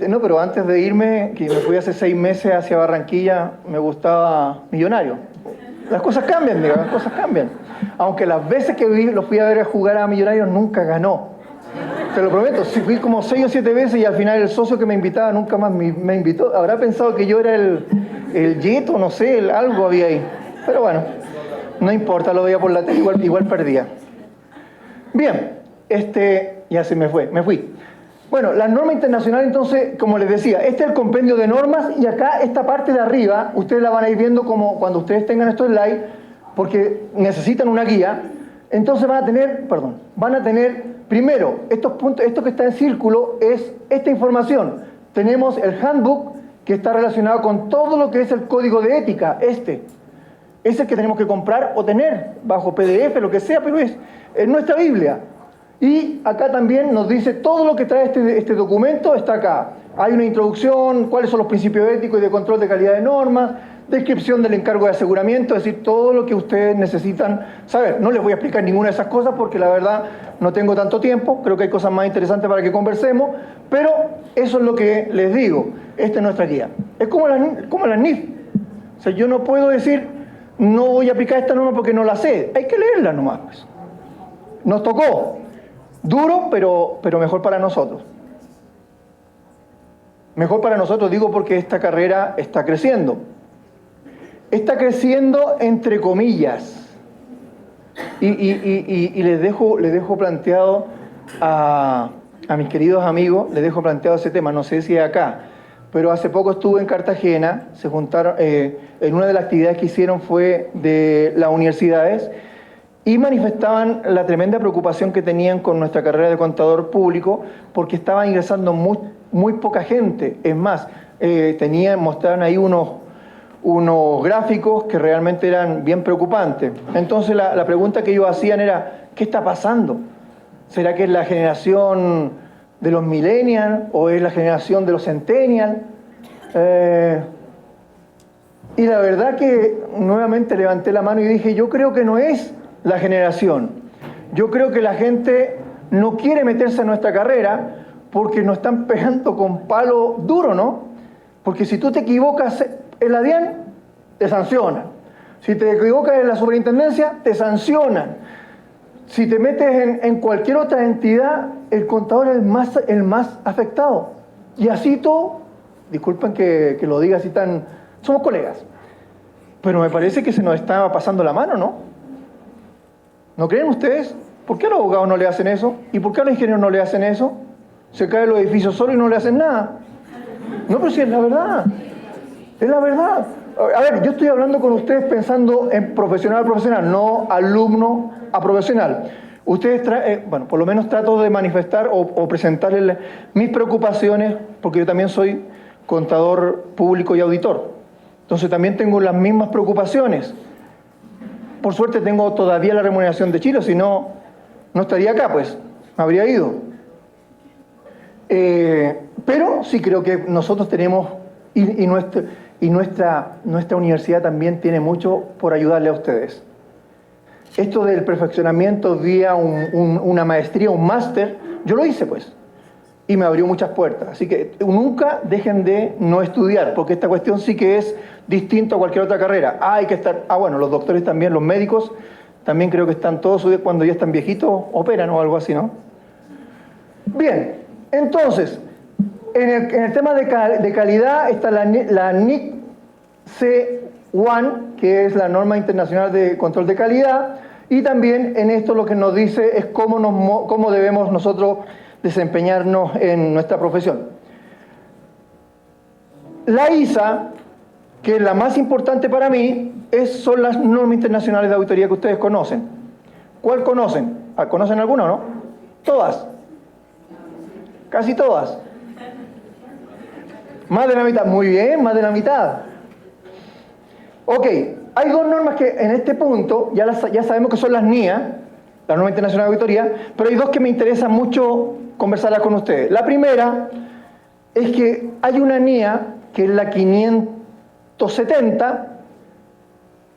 No, pero antes de irme, que me fui hace 6 meses hacia Barranquilla, me gustaba Millonario. Las cosas cambian, digo, las cosas cambian. Aunque las veces que lo fui a ver a jugar a Millonarios nunca ganó. Te lo prometo, fui como 6 o 7 veces y al final el socio que me invitaba nunca más me invitó. Habrá pensado que yo era el yeto, no sé, algo había ahí. Pero bueno, no importa, lo veía por la tele, igual perdía. Bien, ya se me fui. Bueno, las normas internacionales, entonces, como les decía, este es el compendio de normas y acá esta parte de arriba, ustedes la van a ir viendo como cuando ustedes tengan estos slides, porque necesitan una guía. Entonces van a tener primero, estos puntos, esto que está en círculo es esta información. Tenemos el handbook que está relacionado con todo lo que es el código de ética, ese que tenemos que comprar o tener bajo PDF, lo que sea, pero es nuestra Biblia. Y acá también nos dice todo lo que trae este documento, está acá. Hay una introducción, cuáles son los principios éticos y de control de calidad de normas, descripción del encargo de aseguramiento, es decir, todo lo que ustedes necesitan saber. No les voy a explicar ninguna de esas cosas porque la verdad no tengo tanto tiempo, creo que hay cosas más interesantes para que conversemos, pero eso es lo que les digo, esta es nuestra guía. Es como las NIF. O sea, yo no puedo decir, no voy a aplicar esta norma porque no la sé, hay que leerla nomás, pues. Nos tocó. Duro, pero mejor para nosotros. Mejor para nosotros, digo, porque esta carrera está creciendo. Está creciendo entre comillas. Y les dejo planteado a mis queridos amigos, les dejo planteado ese tema, no sé si es acá, pero hace poco estuve en Cartagena, se juntaron, en una de las actividades que hicieron fue de las universidades, y manifestaban la tremenda preocupación que tenían con nuestra carrera de contador público porque estaba ingresando muy poca gente. Es más, mostraban ahí unos gráficos que realmente eran bien preocupantes. Entonces la pregunta que ellos hacían era, ¿qué está pasando? ¿Será que es la generación de los millennials o es la generación de los centennials? Y la verdad que nuevamente levanté la mano y dije, yo creo que no es la generación. Yo creo que la gente no quiere meterse en nuestra carrera porque nos están pegando con palo duro, ¿no? Porque si tú te equivocas en la DIAN, te sancionan. Si te equivocas en la superintendencia, te sancionan. Si te metes en cualquier otra entidad, el contador es el más afectado. Y así todo, disculpen que lo diga así tan... Somos colegas. Pero me parece que se nos está pasando la mano, ¿no? ¿No creen ustedes? ¿Por qué a los abogados no le hacen eso? ¿Y por qué a los ingenieros no le hacen eso? Se caen los edificios solos y no le hacen nada. No, pero sí es la verdad. Es la verdad. A ver, yo estoy hablando con ustedes pensando en profesional a profesional, no alumno a profesional. Ustedes bueno, por lo menos trato de manifestar o presentarles mis preocupaciones, porque yo también soy contador público y auditor. Entonces también tengo las mismas preocupaciones. Por suerte tengo todavía la remuneración de Chile, si no, no estaría acá, pues, me habría ido. Pero sí creo que nosotros tenemos, y nuestra universidad también tiene mucho por ayudarle a ustedes. Esto del perfeccionamiento vía una maestría, un máster, yo lo hice, pues, y me abrió muchas puertas. Así que nunca dejen de no estudiar, porque esta cuestión sí que es distinto a cualquier otra carrera. Hay que estar... bueno, los doctores también, los médicos, también creo que están todos, cuando ya están viejitos, operan o algo así, ¿no? Bien, entonces, en el tema de calidad está la NIC C1, que es la norma internacional de control de calidad, y también en esto lo que nos dice es cómo debemos nosotros desempeñarnos en nuestra profesión. La ISA, que es la más importante para mí, son las normas internacionales de auditoría que ustedes conocen. ¿Cuál conocen? ¿Conocen alguna o no? Todas. Casi todas. Más de la mitad. Muy bien, más de la mitad. Ok, hay dos normas que en este punto ya sabemos que son las NIA, la norma internacional de auditoría, pero hay dos que me interesan mucho conversarlas con ustedes. La primera es que hay una NIA, que es la 570,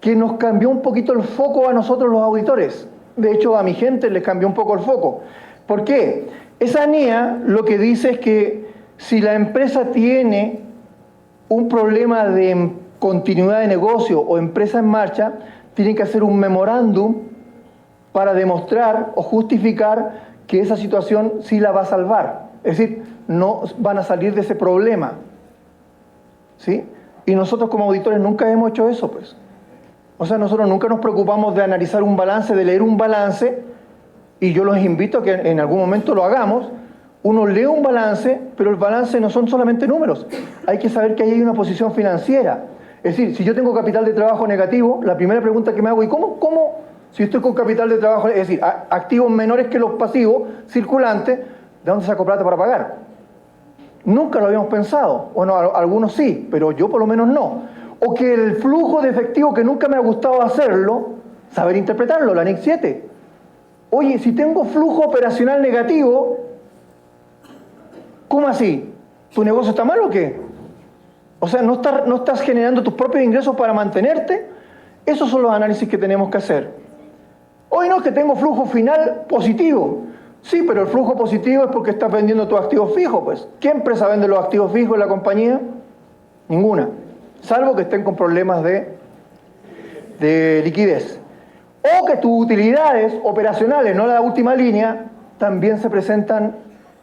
que nos cambió un poquito el foco a nosotros los auditores. De hecho, a mi gente les cambió un poco el foco. ¿Por qué? Esa NIA lo que dice es que si la empresa tiene un problema de continuidad de negocio o empresa en marcha, tienen que hacer un memorándum para demostrar o justificar que esa situación sí la va a salvar. Es decir, no van a salir de ese problema. ¿Sí? Y nosotros como auditores nunca hemos hecho eso, pues. O sea, nosotros nunca nos preocupamos de analizar un balance, de leer un balance, y yo los invito a que en algún momento lo hagamos, uno lee un balance, pero el balance no son solamente números. Hay que saber que ahí hay una posición financiera. Es decir, si yo tengo capital de trabajo negativo, la primera pregunta que me hago, ¿y cómo si estoy con capital de trabajo, es decir, activos menores que los pasivos, circulantes, ¿de dónde saco plata para pagar? Nunca lo habíamos pensado. Bueno, algunos sí, pero yo por lo menos no. O que el flujo de efectivo, que nunca me ha gustado hacerlo, saber interpretarlo, la NIC 7. Oye, si tengo flujo operacional negativo, ¿cómo así? ¿Tu negocio está mal o qué? O sea, ¿no estás generando tus propios ingresos para mantenerte? Esos son los análisis que tenemos que hacer. Hoy no es que tengo flujo final positivo. Sí, pero el flujo positivo es porque estás vendiendo tus activos fijos, pues. ¿Qué empresa vende los activos fijos en la compañía? Ninguna. Salvo que estén con problemas de liquidez. O que tus utilidades operacionales, no la última línea, también se presentan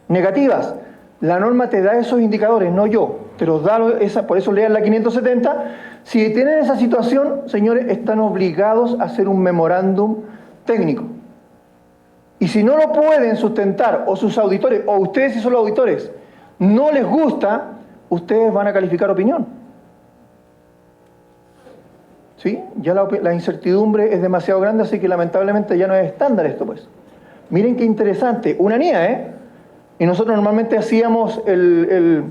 negativas. La norma te da esos indicadores, no yo. Te los da, por eso lean la 570. Si tienen esa situación, señores, están obligados a hacer un memorándum técnico. Y si no lo pueden sustentar, o sus auditores, o ustedes si son los auditores, no les gusta, ustedes van a calificar opinión. ¿Sí? Ya la incertidumbre es demasiado grande, así que lamentablemente ya no es estándar esto, pues. Miren qué interesante. Una NIA, ¿eh? Y nosotros normalmente hacíamos el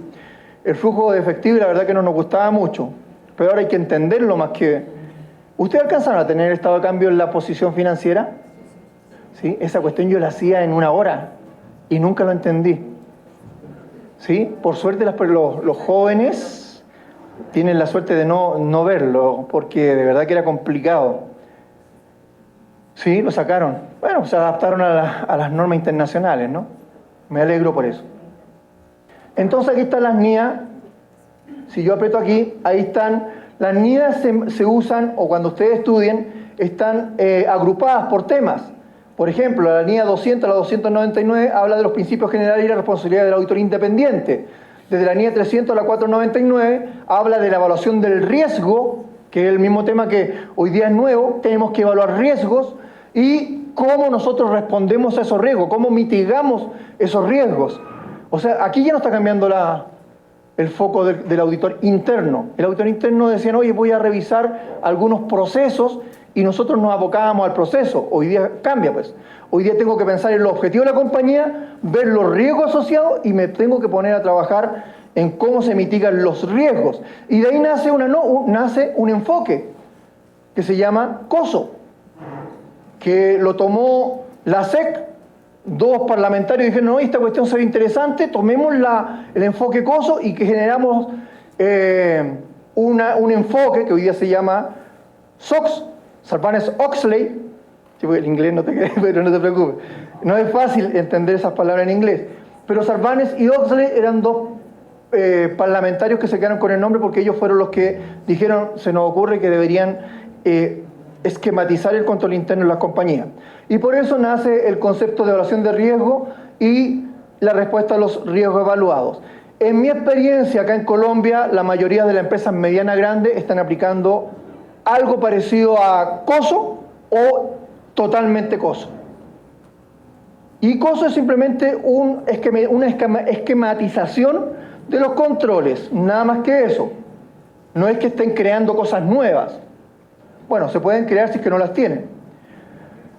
flujo de efectivo y la verdad que no nos gustaba mucho. Pero ahora hay que entenderlo más que... ¿Ustedes alcanzaron a tener estado de cambio en la posición financiera? ¿Sí? Esa cuestión yo la hacía en 1 hora y nunca lo entendí. ¿Sí? Por suerte los jóvenes tienen la suerte de no verlo, porque de verdad que era complicado. Sí, lo sacaron. Bueno, se adaptaron a las normas internacionales, ¿no? Me alegro por eso. Entonces aquí están las NIA. Si yo aprieto aquí, ahí están. Las NIA se usan, o cuando ustedes estudien, están agrupadas por temas. Por ejemplo, la NIA 200 a la 299 habla de los principios generales y la responsabilidad del auditor independiente. Desde la NIA 300 a la 499 habla de la evaluación del riesgo, que es el mismo tema que hoy día es nuevo. Tenemos que evaluar riesgos y cómo nosotros respondemos a esos riesgos, cómo mitigamos esos riesgos. O sea, aquí ya no está cambiando el foco del auditor interno. El auditor interno decía, oye, voy a revisar algunos procesos y nosotros nos abocábamos al proceso. Hoy día cambia, pues. Hoy día tengo que pensar en los objetivos de la compañía, ver los riesgos asociados y me tengo que poner a trabajar en cómo se mitigan los riesgos. Y de ahí nace un enfoque que se llama COSO, que lo tomó la SEC. 2 parlamentarios dijeron, no, esta cuestión se ve interesante, tomemos el enfoque COSO y que generamos un enfoque que hoy día se llama SOX, Sarbanes-Oxley. Sí, porque el inglés no te queda, pero no te preocupes. No es fácil entender esas palabras en inglés. Pero Sarbanes y Oxley eran 2 parlamentarios que se quedaron con el nombre porque ellos fueron los que dijeron, se nos ocurre que deberían esquematizar el control interno en las compañías. Y por eso nace el concepto de evaluación de riesgo y la respuesta a los riesgos evaluados. En mi experiencia acá en Colombia, la mayoría de las empresas medianas grandes están aplicando algo parecido a COSO o totalmente COSO. Y COSO es simplemente una esquematización de los controles, nada más que eso. No es que estén creando cosas nuevas. Bueno, se pueden crear si es que no las tienen.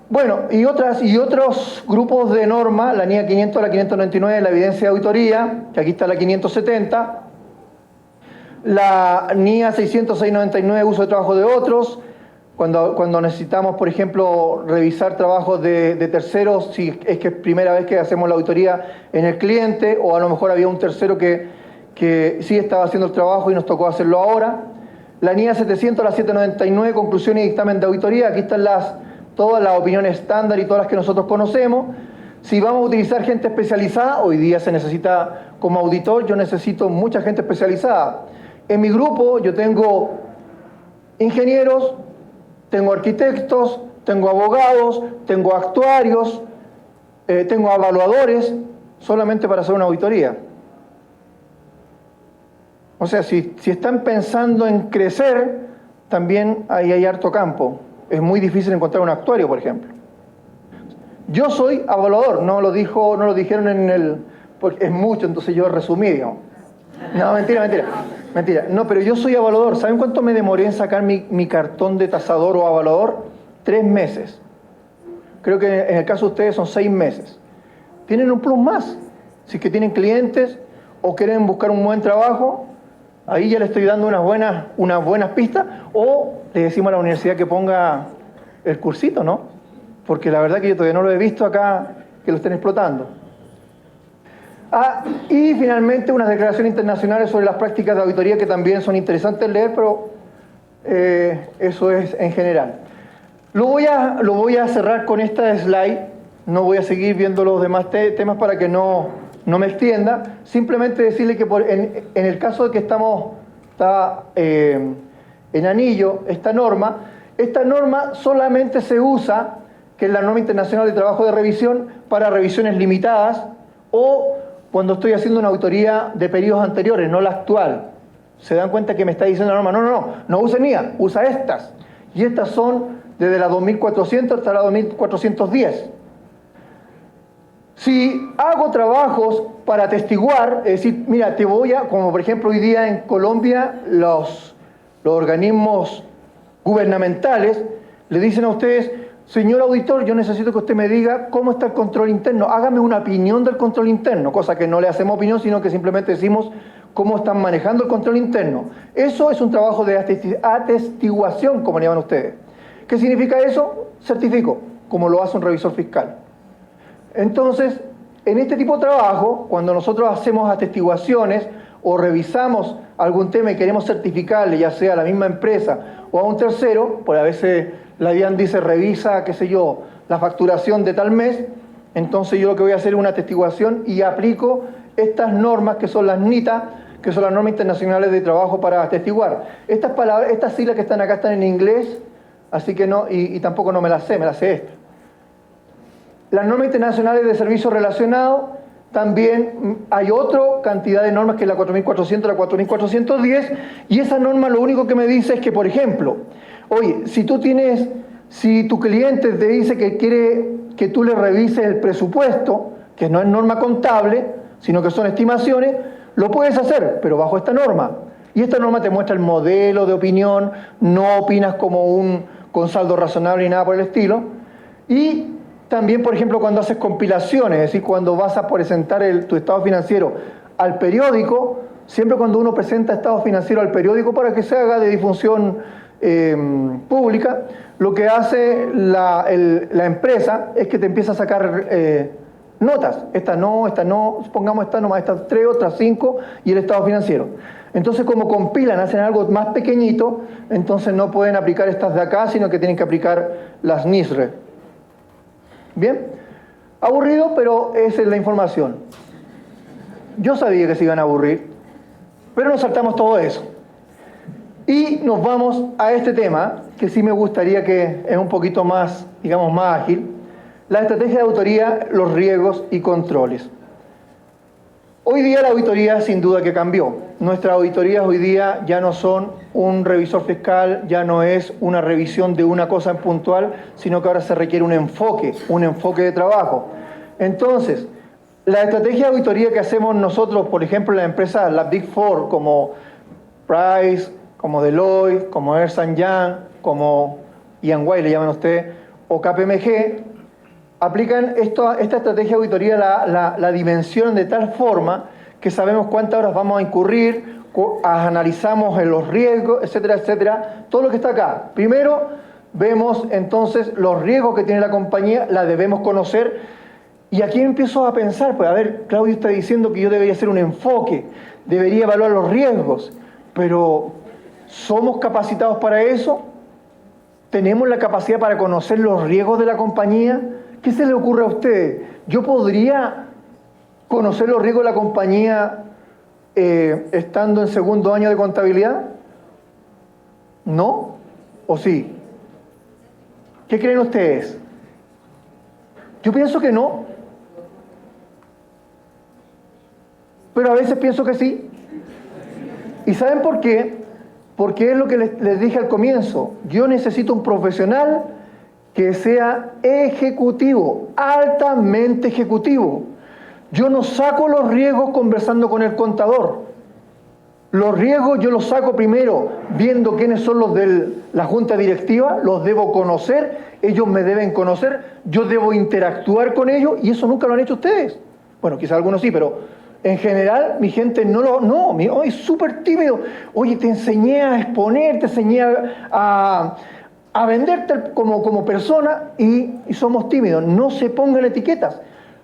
Bueno, y otros grupos de norma, la NIA 500 a la 599, la evidencia de auditoría, que aquí está la 570, la NIA 600 699, uso de trabajo de otros, cuando necesitamos, por ejemplo, revisar trabajos de terceros, si es que es primera vez que hacemos la auditoría en el cliente, o a lo mejor había un tercero que sí estaba haciendo el trabajo y nos tocó hacerlo ahora. La NIA 700 a la 799, conclusión y dictamen de auditoría, aquí están todas las opiniones estándar y todas las que nosotros conocemos. Si vamos a utilizar gente especializada, hoy día se necesita, como auditor, yo necesito mucha gente especializada. En mi grupo yo tengo ingenieros, tengo arquitectos, tengo abogados, tengo actuarios, tengo evaluadores, solamente para hacer una auditoría. O sea, si están pensando en crecer, también ahí hay harto campo. Es muy difícil encontrar un actuario, por ejemplo. Yo soy evaluador, no lo dijeron porque es mucho, entonces yo resumí, digamos. No, mentira. No, pero yo soy evaluador. ¿Saben cuánto me demoré en sacar mi cartón de tasador o evaluador? 3 meses. Creo que en el caso de ustedes son 6 meses. Tienen un plus más. Si es que tienen clientes o quieren buscar un buen trabajo, ahí ya les estoy dando unas buenas pistas, o le decimos a la universidad que ponga el cursito, ¿no? Porque la verdad que yo todavía no lo he visto acá que lo estén explotando. Y finalmente unas declaraciones internacionales sobre las prácticas de auditoría que también son interesantes leer, pero eso es en general. Lo voy a cerrar con esta slide, no voy a seguir viendo los demás temas para que no me extienda, simplemente decirle que en el caso de que está en anillo esta norma solamente se usa, que es la norma internacional de trabajo de revisión, para revisiones limitadas o cuando estoy haciendo una auditoría de periodos anteriores, no la actual. ¿Se dan cuenta que me está diciendo la norma? No usa NIA, usa estas. Y estas son desde la 2400 hasta la 2410. Si hago trabajos para atestiguar, es decir, mira, como por ejemplo hoy día en Colombia, los organismos gubernamentales le dicen a ustedes: señor auditor, yo necesito que usted me diga cómo está el control interno, hágame una opinión del control interno, cosa que no le hacemos opinión, sino que simplemente decimos cómo están manejando el control interno. Eso es un trabajo de atestiguación, como le llaman ustedes. ¿Qué significa eso? Certifico, como lo hace un revisor fiscal. Entonces, en este tipo de trabajo, cuando nosotros hacemos atestiguaciones o revisamos algún tema y queremos certificarle, ya sea a la misma empresa o a un tercero, pues a veces la DIAN dice revisa, qué sé yo, la facturación de tal mes, entonces yo lo que voy a hacer es una atestiguación y aplico estas normas que son las NITA, que son las normas internacionales de trabajo para atestiguar. Estas siglas que están acá están en inglés, así que no, y tampoco no me las sé esta. Las normas internacionales de servicios relacionados, también hay otra cantidad de normas que es la 4400, la 4410, y esa norma lo único que me dice es que, por ejemplo, oye, si tu cliente te dice que quiere que tú le revises el presupuesto, que no es norma contable, sino que son estimaciones, lo puedes hacer, pero bajo esta norma. Y esta norma te muestra el modelo de opinión, no opinas con saldo razonable ni nada por el estilo. Y también, por ejemplo, cuando haces compilaciones, es decir, cuando vas a presentar tu estado financiero al periódico, siempre cuando uno presenta estado financiero al periódico para que se haga de difusión pública, lo que hace la empresa es que te empieza a sacar notas. Esta no, pongamos esta nomás, estas 3, otras 5 y el estado financiero. Entonces, como compilan, hacen algo más pequeñito, entonces no pueden aplicar estas de acá, sino que tienen que aplicar las NISRE. ¿Bien? Aburrido, pero esa es la información. Yo sabía que se iban a aburrir, pero nos saltamos todo eso. Y nos vamos a este tema, que sí me gustaría que es un poquito más, digamos, más ágil. La estrategia de auditoría, los riesgos y controles. Hoy día la auditoría sin duda que cambió. Nuestras auditorías hoy día ya no son un revisor fiscal, ya no es una revisión de una cosa en puntual, sino que ahora se requiere un enfoque de trabajo. Entonces, la estrategia de auditoría que hacemos nosotros, por ejemplo, en las empresas, las Big Four, como Price, como Deloitte, como Ernst & Young, como E&Y le llaman a usted, o KPMG, aplican esta estrategia de auditoría, la dimensión de tal forma que sabemos cuántas horas vamos a incurrir, analizamos los riesgos, etcétera, etcétera, todo lo que está acá. Primero, vemos entonces los riesgos que tiene la compañía, la debemos conocer, y aquí empiezo a pensar, pues a ver, Claudio está diciendo que yo debería hacer un enfoque, debería evaluar los riesgos, pero ¿somos capacitados para eso? ¿Tenemos la capacidad para conocer los riesgos de la compañía? ¿Qué se le ocurre a usted? ¿Yo podría conocer los riesgos de la compañía estando en segundo año de contabilidad? ¿No? ¿O sí? ¿Qué creen ustedes? Yo pienso que no. Pero a veces pienso que sí. ¿Y saben por qué? Porque es lo que les dije al comienzo. Yo necesito un profesional que sea ejecutivo, altamente ejecutivo. Yo no saco los riesgos conversando con el contador. Los riesgos yo los saco primero viendo quiénes son los de la junta directiva, los debo conocer, ellos me deben conocer, yo debo interactuar con ellos y eso nunca lo han hecho ustedes. Bueno, quizás algunos sí, pero en general mi gente no, es súper tímido. Oye, te enseñé a exponer, te enseñé a venderte como persona y somos tímidos. No se pongan etiquetas.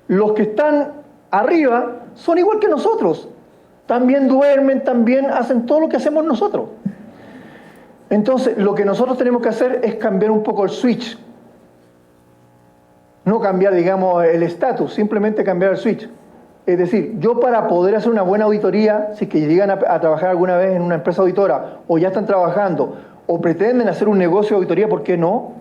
Los que están arriba son igual que nosotros. También duermen, también hacen todo lo que hacemos nosotros. Entonces, lo que nosotros tenemos que hacer es cambiar un poco el switch. No cambiar, digamos, el estatus, simplemente cambiar el switch. Es decir, yo para poder hacer una buena auditoría, si que llegan a trabajar alguna vez en una empresa auditora, o ya están trabajando, o pretenden hacer un negocio de auditoría, ¿por qué no?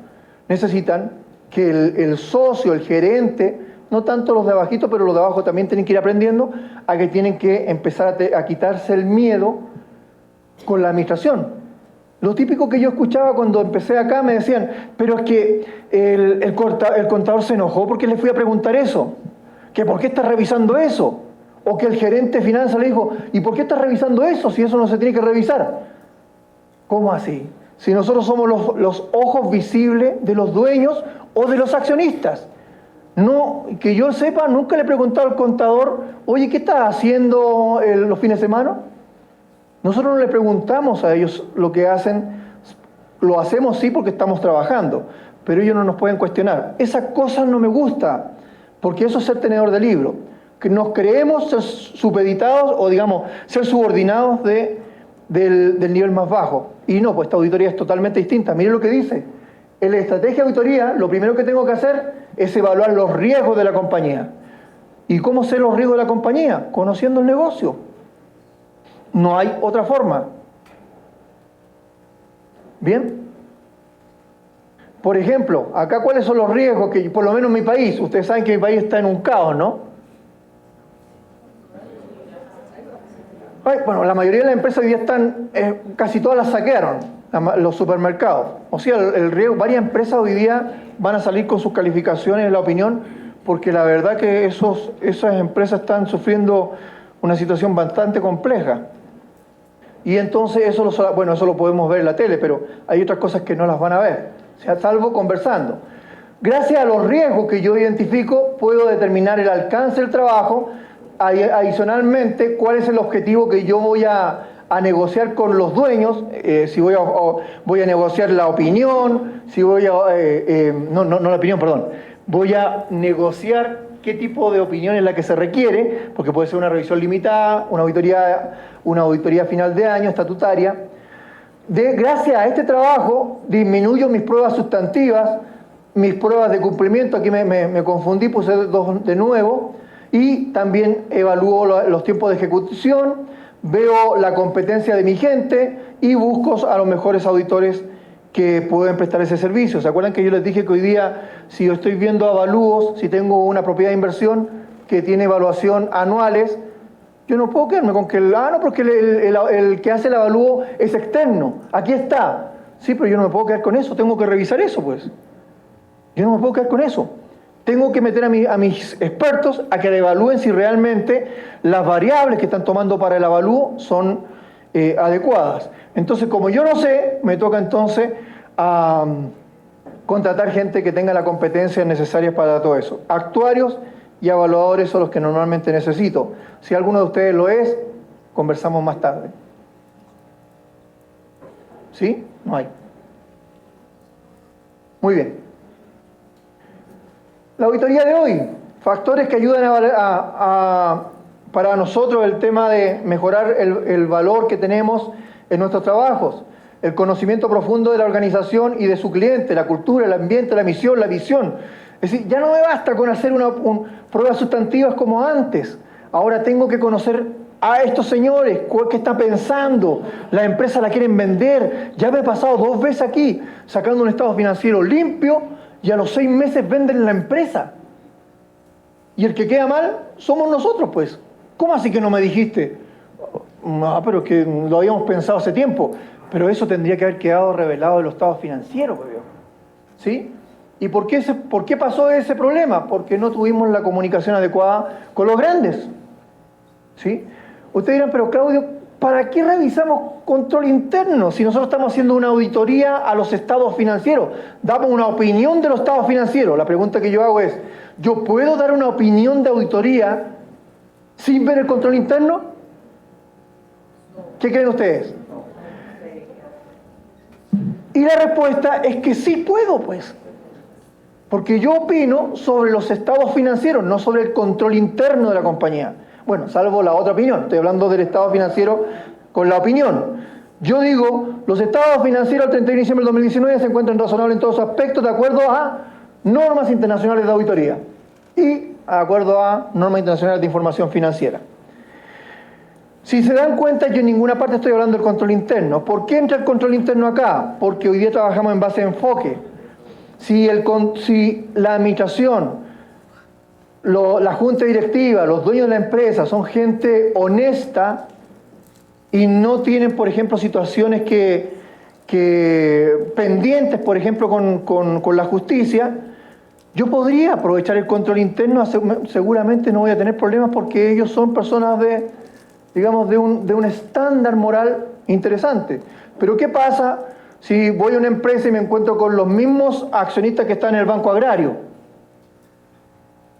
Necesitan que el socio, el gerente, no tanto los de abajito, pero los de abajo también tienen que ir aprendiendo a que tienen que empezar a quitarse el miedo con la administración. Lo típico que yo escuchaba cuando empecé acá, me decían, pero es que el contador se enojó porque le fui a preguntar eso, que por qué está revisando eso, o que el gerente de finanzas le dijo, ¿y por qué está revisando eso si eso no se tiene que revisar? ¿Cómo así? Si nosotros somos los ojos visibles de los dueños o de los accionistas. No, que yo sepa, nunca le he preguntado al contador, oye, ¿qué estás haciendo los fines de semana? Nosotros no le preguntamos a ellos lo que hacen, lo hacemos sí porque estamos trabajando, pero ellos no nos pueden cuestionar. Esas cosas no me gustan, porque eso es ser tenedor de libro, que nos creemos ser supeditados o digamos, ser subordinados del nivel más bajo. Y no, pues esta auditoría es totalmente distinta. Miren lo que dice. En la estrategia de auditoría, lo primero que tengo que hacer es evaluar los riesgos de la compañía. ¿Y cómo sé los riesgos de la compañía? Conociendo el negocio. No hay otra forma. ¿Bien? Por ejemplo, acá cuáles son los riesgos que, por lo menos en mi país, ustedes saben que mi país está en un caos, ¿no? Bueno, la mayoría de las empresas hoy día están, casi todas las saquearon. Los supermercados. O sea, el riesgo, varias empresas hoy día van a salir con sus calificaciones en la opinión, porque la verdad que esas empresas están sufriendo una situación bastante compleja. Y entonces eso lo podemos ver en la tele, pero hay otras cosas que no las van a ver, o sea, salvo conversando. Gracias a los riesgos que yo identifico, puedo determinar el alcance del trabajo, adicionalmente, cuál es el objetivo que yo voy a negociar con los dueños, si voy a negociar la opinión, si voy a... voy a negociar qué tipo de opinión es la que se requiere, porque puede ser una revisión limitada, una auditoría final de año, estatutaria. Gracias a este trabajo, disminuyo mis pruebas sustantivas, mis pruebas de cumplimiento, aquí me confundí, puse dos de nuevo, y también evalúo los tiempos de ejecución, veo la competencia de mi gente y busco a los mejores auditores que pueden prestar ese servicio. ¿Se acuerdan que yo les dije que hoy día, si yo estoy viendo avalúos, si tengo una propiedad de inversión que tiene evaluación anuales, yo no puedo quedarme con que porque el que hace el avalúo es externo, aquí está. Sí, pero yo no me puedo quedar con eso, tengo que revisar eso, pues. Yo no me puedo quedar con eso. Tengo que meter a mis expertos a que evalúen si realmente las variables que están tomando para el avalúo son adecuadas. Entonces, como yo no sé, me toca entonces contratar gente que tenga las competencias necesarias para todo eso. Actuarios y evaluadores son los que normalmente necesito. Si alguno de ustedes lo es, conversamos más tarde. ¿Sí? No hay. Muy bien. La auditoría de hoy, factores que ayudan para nosotros el tema de mejorar el valor que tenemos en nuestros trabajos, el conocimiento profundo de la organización y de su cliente, la cultura, el ambiente, la misión, la visión. Es decir, ya no me basta con hacer pruebas sustantivas como antes. Ahora tengo que conocer a estos señores, qué está pensando, la empresa la quieren vender. Ya me he pasado 2 veces aquí, sacando un estado financiero limpio, y a los 6 meses venden la empresa. Y el que queda mal somos nosotros, pues. ¿Cómo así que no me dijiste? No, pero es que lo habíamos pensado hace tiempo. Pero eso tendría que haber quedado revelado en los estados financieros, pues. ¿Sí? ¿Y por qué pasó ese problema? Porque no tuvimos la comunicación adecuada con los grandes. ¿Sí? Ustedes dirán, pero Claudio, ¿para qué revisamos control interno si nosotros estamos haciendo una auditoría a los estados financieros? Damos una opinión de los estados financieros. La pregunta que yo hago es, ¿yo puedo dar una opinión de auditoría sin ver el control interno? ¿Qué creen ustedes? Y la respuesta es que sí puedo, pues. Porque yo opino sobre los estados financieros, no sobre el control interno de la compañía. Bueno, salvo la otra opinión. Estoy hablando del estado financiero con la opinión. Yo digo, los estados financieros al 31 de diciembre del 2019 se encuentran razonables en todos sus aspectos de acuerdo a normas internacionales de auditoría y de acuerdo a normas internacionales de información financiera. Si se dan cuenta, yo en ninguna parte estoy hablando del control interno. ¿Por qué entra el control interno acá? Porque hoy día trabajamos en base de enfoque. Si la administración, la junta directiva, los dueños de la empresa son gente honesta y no tienen, por ejemplo, situaciones pendientes, por ejemplo, con la justicia, yo podría aprovechar el control interno, seguramente no voy a tener problemas porque ellos son personas de un estándar moral interesante. Pero ¿qué pasa si voy a una empresa y me encuentro con los mismos accionistas que están en el Banco Agrario?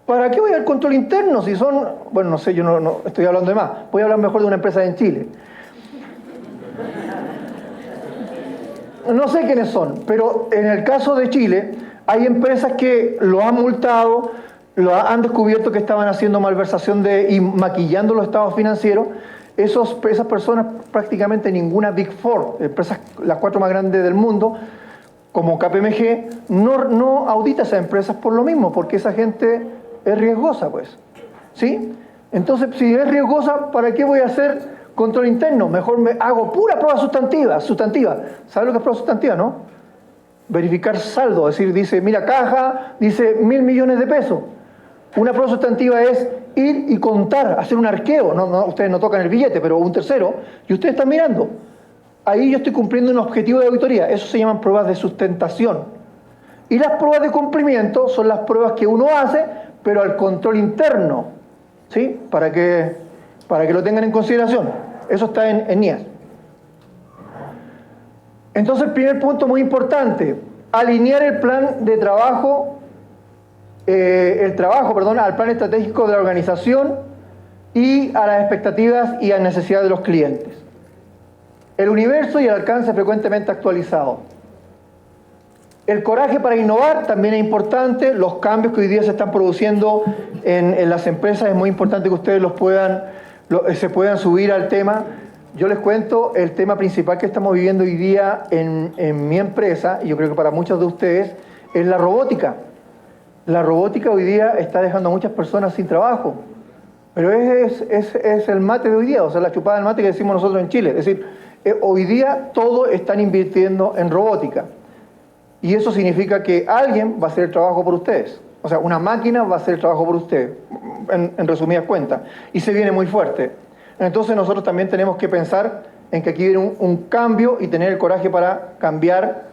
¿Para qué voy al control interno si son...? Bueno, no sé, yo no estoy hablando de más. Voy a hablar mejor de una empresa en Chile. No sé quiénes son, pero en el caso de Chile hay empresas que lo han multado, han descubierto que estaban haciendo malversación y maquillando los estados financieros. Esas personas, prácticamente ninguna Big Four, empresas las 4 más grandes del mundo, como KPMG, no audita esas empresas por lo mismo, porque esa gente es riesgosa, pues. ¿Sí? Entonces, si es riesgosa, ¿para qué voy a hacer control interno? Mejor me hago pura prueba sustantiva. ¿Sabe lo que es prueba sustantiva, no? Verificar saldo, es decir, dice, mira, caja, dice 1.000 millones de pesos. Una prueba sustantiva es ir y contar, hacer un arqueo. Ustedes no tocan el billete, pero un tercero, y ustedes están mirando. Ahí yo estoy cumpliendo un objetivo de auditoría. Eso se llaman pruebas de sustentación. Y las pruebas de cumplimiento son las pruebas que uno hace, pero al control interno, ¿sí? Para que lo tengan en consideración. Eso está en NIAS. Entonces, el primer punto muy importante, alinear el plan de trabajo, al plan estratégico de la organización y a las expectativas y a las necesidades de los clientes. El universo y el alcance frecuentemente actualizado. El coraje para innovar también es importante. Los cambios que hoy día se están produciendo en las empresas es muy importante que ustedes se puedan subir al tema. Yo les cuento el tema principal que estamos viviendo hoy día en mi empresa, y yo creo que para muchos de ustedes, es la robótica. La robótica hoy día está dejando a muchas personas sin trabajo. Pero es el mate de hoy día, o sea, la chupada del mate que decimos nosotros en Chile. Es decir, hoy día todos están invirtiendo en robótica. Y eso significa que alguien va a hacer el trabajo por ustedes. O sea, una máquina va a hacer el trabajo por ustedes, en resumidas cuentas. Y se viene muy fuerte. Entonces nosotros también tenemos que pensar en que aquí viene un cambio y tener el coraje para cambiar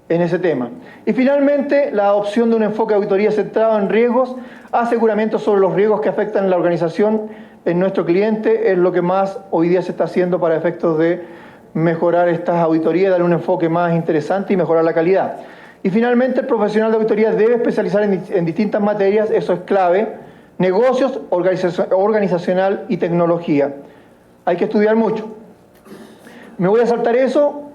en ese tema. Y finalmente, la adopción de un enfoque de auditoría centrado en riesgos, aseguramiento sobre los riesgos que afectan la organización en nuestro cliente, es lo que más hoy día se está haciendo para efectos de mejorar estas auditorías, darle un enfoque más interesante y mejorar la calidad. Y finalmente, el profesional de auditoría debe especializar en distintas materias, eso es clave: negocios, organizacional y tecnología. Hay que estudiar mucho. Me voy a saltar eso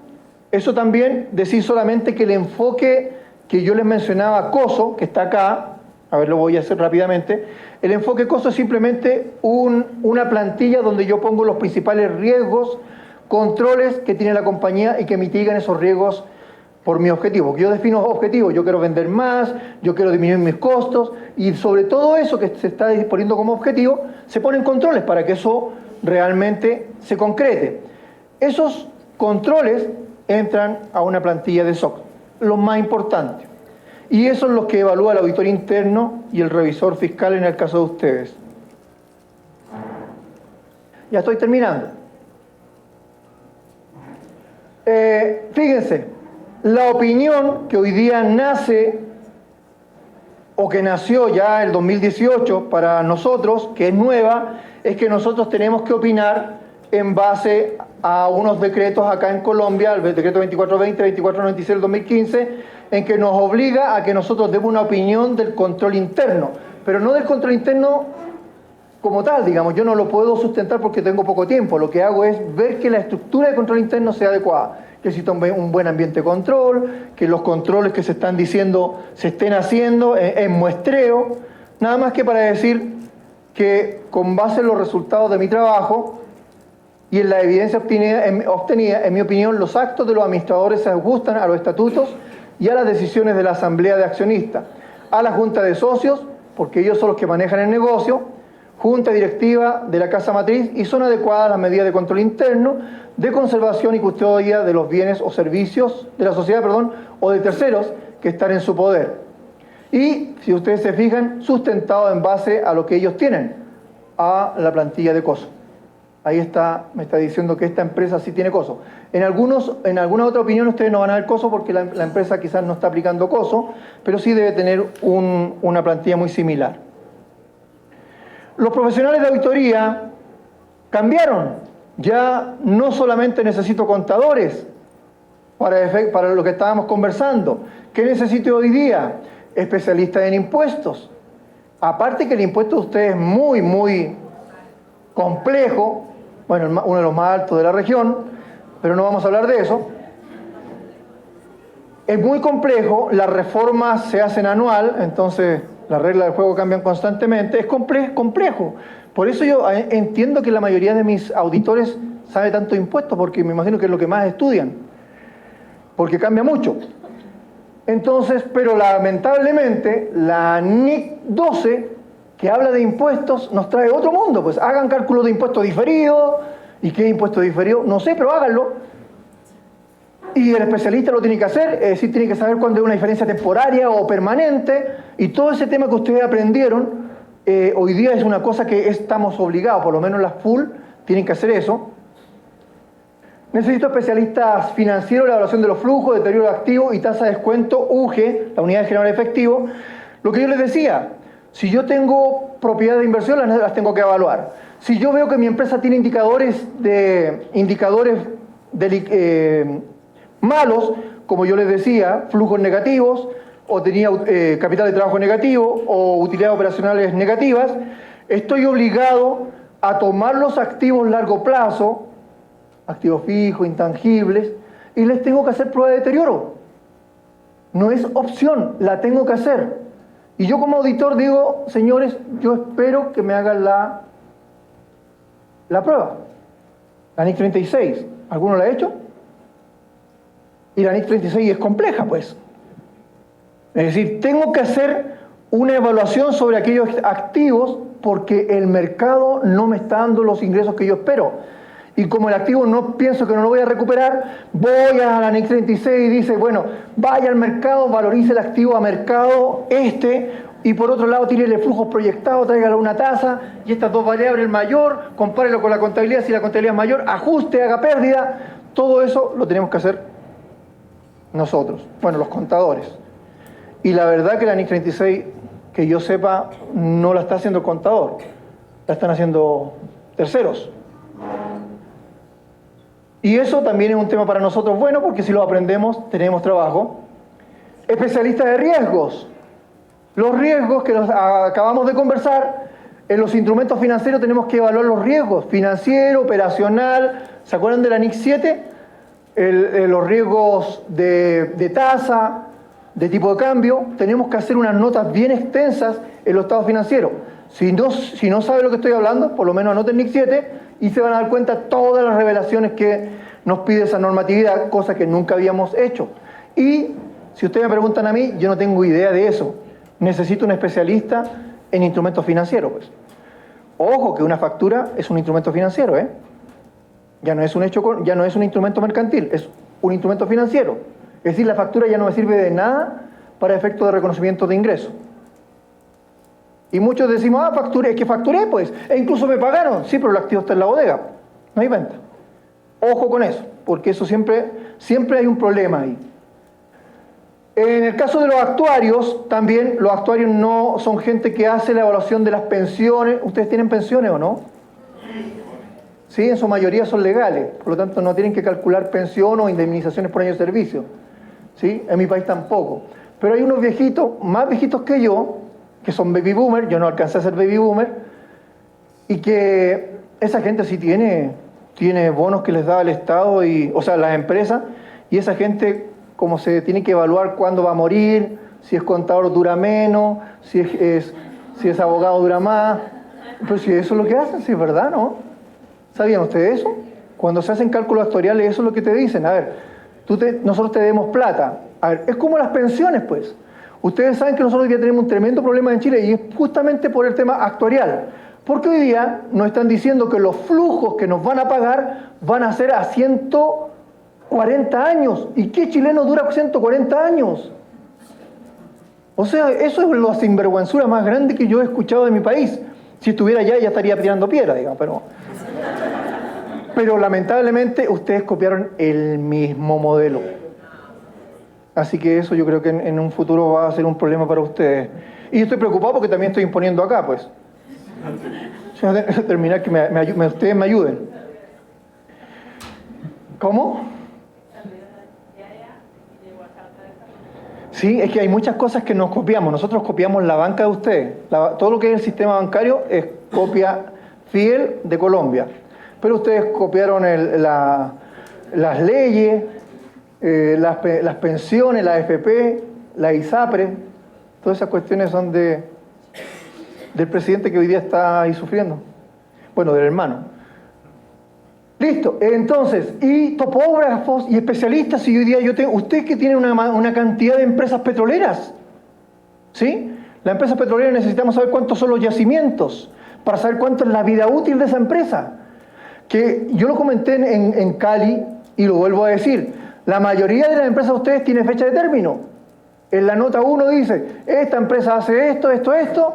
también, decir solamente que el enfoque que yo les mencionaba, COSO, que está acá, a ver, lo voy a hacer rápidamente. El enfoque COSO es simplemente una plantilla donde yo pongo los principales riesgos, controles que tiene la compañía y que mitigan esos riesgos por mi objetivo. Yo defino objetivos, yo quiero vender más, yo quiero disminuir mis costos, y sobre todo eso que se está disponiendo como objetivo, se ponen controles para que eso realmente se concrete. Esos controles entran a una plantilla de SOC, lo más importante. Y eso es lo que evalúa el auditor interno y el revisor fiscal en el caso de ustedes. Ya estoy terminando. Fíjense, la opinión que hoy día nace o que nació ya el 2018 para nosotros, que es nueva, es que nosotros tenemos que opinar en base a unos decretos acá en Colombia, el decreto 2420, 2496 del 2015, en que nos obliga a que nosotros demos una opinión del control interno, pero no del control interno como tal, digamos. Yo no lo puedo sustentar porque tengo poco tiempo. Lo que hago es ver que la estructura de control interno sea adecuada, que exista un buen ambiente de control, que los controles que se están diciendo se estén haciendo en muestreo, nada más que para decir que con base en los resultados de mi trabajo y en la evidencia obtenida, en mi opinión, los actos de los administradores se ajustan a los estatutos y a las decisiones de la asamblea de accionistas, a la junta de socios, porque ellos son los que manejan el negocio, junta directiva de la casa matriz, y son adecuadas las medidas de control interno, de conservación y custodia de los bienes o servicios de la sociedad, o de terceros que están en su poder. Y, si ustedes se fijan, sustentado en base a lo que ellos tienen, a la plantilla de COSO. Ahí está, me está diciendo que esta empresa sí tiene COSO. En alguna otra opinión ustedes no van a ver COSO porque la empresa quizás no está aplicando COSO, pero sí debe tener una plantilla muy similar. Los profesionales de auditoría cambiaron. Ya no solamente necesito contadores para lo que estábamos conversando. ¿Qué necesito hoy día? Especialistas en impuestos. Aparte que el impuesto de ustedes es muy, muy complejo, bueno, uno de los más altos de la región, pero no vamos a hablar de eso. Es muy complejo, las reformas se hacen anual, entonces las reglas del juego cambian constantemente, es complejo. Por eso yo entiendo que la mayoría de mis auditores sabe tanto de impuestos, porque me imagino que es lo que más estudian, porque cambia mucho. Entonces, pero lamentablemente, la NIC 12, que habla de impuestos, nos trae otro mundo. Pues hagan cálculos de impuestos diferidos. ¿Y qué impuesto diferido? No sé, pero háganlo. Y el especialista lo tiene que hacer, es decir, tiene que saber cuándo hay una diferencia temporaria o permanente. Y todo ese tema que ustedes aprendieron, hoy día es una cosa que estamos obligados, por lo menos las full tienen que hacer eso. Necesito especialistas financieros, la evaluación de los flujos, deterioro de activos y tasa de descuento, UGE, la unidad de general efectivo. Lo que yo les decía, si yo tengo propiedades de inversión, las tengo que evaluar. Si yo veo que mi empresa tiene indicadores malos, como yo les decía, flujos negativos, o tenía capital de trabajo negativo, o utilidades operacionales negativas, estoy obligado a tomar los activos largo plazo, activos fijos, intangibles, y les tengo que hacer prueba de deterioro. No es opción, la tengo que hacer. Y yo como auditor digo, señores, yo espero que me hagan la prueba. La NIC 36, ¿alguno la ha hecho? Y la NIC 36 es compleja, pues. Es decir, tengo que hacer una evaluación sobre aquellos activos porque el mercado no me está dando los ingresos que yo espero. Y como el activo no pienso que no lo voy a recuperar, voy a la NIC 36 y dice, bueno, vaya al mercado, valorice el activo a mercado y por otro lado tírele flujos proyectados, tráigale una tasa, y estas dos variables, el mayor, compárelo con la contabilidad, si la contabilidad es mayor, ajuste, haga pérdida. Todo eso lo tenemos que hacer nosotros, bueno, los contadores. Y la verdad que la NIC 36, que yo sepa, no la está haciendo el contador, la están haciendo terceros. Y eso también es un tema para nosotros bueno, porque si lo aprendemos, tenemos trabajo. Especialistas de riesgos. Los riesgos que acabamos de conversar, en los instrumentos financieros tenemos que evaluar los riesgos, financiero, operacional. ¿Se acuerdan de la NIC 7? Los riesgos de tasa, de tipo de cambio. Tenemos que hacer unas notas bien extensas en los estados financieros. Si no sabe lo que estoy hablando, por lo menos anoten NIC 7 y se van a dar cuenta todas las revelaciones que nos pide esa normatividad, cosa que nunca habíamos hecho. Y si ustedes me preguntan a mí, yo no tengo idea de eso. Necesito un especialista en instrumentos financieros, pues. Ojo que una factura es un instrumento financiero, ¿eh? Ya no es un instrumento mercantil, es un instrumento financiero. Es decir, la factura ya no me sirve de nada para efectos de reconocimiento de ingresos. Y muchos decimos, facturé, es que facturé, pues, e incluso me pagaron. Sí, pero el activo está en la bodega, no hay venta. Ojo con eso, porque eso siempre hay un problema ahí. En el caso de los actuarios, también los actuarios no son gente que hace la evaluación de las pensiones. ¿Ustedes tienen pensiones o no? Sí, en su mayoría son legales, por lo tanto no tienen que calcular pensión o indemnizaciones por año de servicio. ¿Sí? En mi país tampoco. Pero hay unos viejitos, más viejitos que yo, que son baby boomer, yo no alcancé a ser baby boomer, y que esa gente sí tiene bonos que les da el Estado, o sea, las empresas, y esa gente, como se tiene que evaluar cuándo va a morir, si es contador dura menos, si es abogado dura más. Pero si eso es lo que hacen, si es verdad, ¿no? ¿Sabían ustedes eso? Cuando se hacen cálculos actuariales, eso es lo que te dicen. A ver, nosotros te debemos plata. A ver, es como las pensiones, pues. Ustedes saben que nosotros hoy día tenemos un tremendo problema en Chile y es justamente por el tema actuarial. Porque hoy día nos están diciendo que los flujos que nos van a pagar van a ser a 140 años. ¿Y qué chileno dura 140 años? O sea, eso es la sinvergüenzura más grande que yo he escuchado de mi país. Si estuviera allá ya estaría tirando piedra, digamos, pero lamentablemente ustedes copiaron el mismo modelo. Así que eso yo creo que en un futuro va a ser un problema para ustedes. Y yo estoy preocupado porque también estoy imponiendo acá, pues. Yo voy a terminar que ustedes me ayuden. ¿Cómo? Sí, es que hay muchas cosas que nos copiamos. Nosotros copiamos la banca de ustedes. Todo lo que es el sistema bancario es copia fiel de Colombia. Pero ustedes copiaron las leyes, las pensiones, la AFP, la ISAPRE. Todas esas cuestiones son del presidente que hoy día está ahí sufriendo. Bueno, del hermano. Listo, entonces, y topógrafos y especialistas, y hoy día ustedes que tienen una cantidad de empresas petroleras, ¿sí? Las empresas petroleras necesitamos saber cuántos son los yacimientos, para saber cuánto es la vida útil de esa empresa. Que yo lo comenté en Cali, y lo vuelvo a decir, la mayoría de las empresas de ustedes tienen fecha de término. En la nota 1 dice, esta empresa hace esto,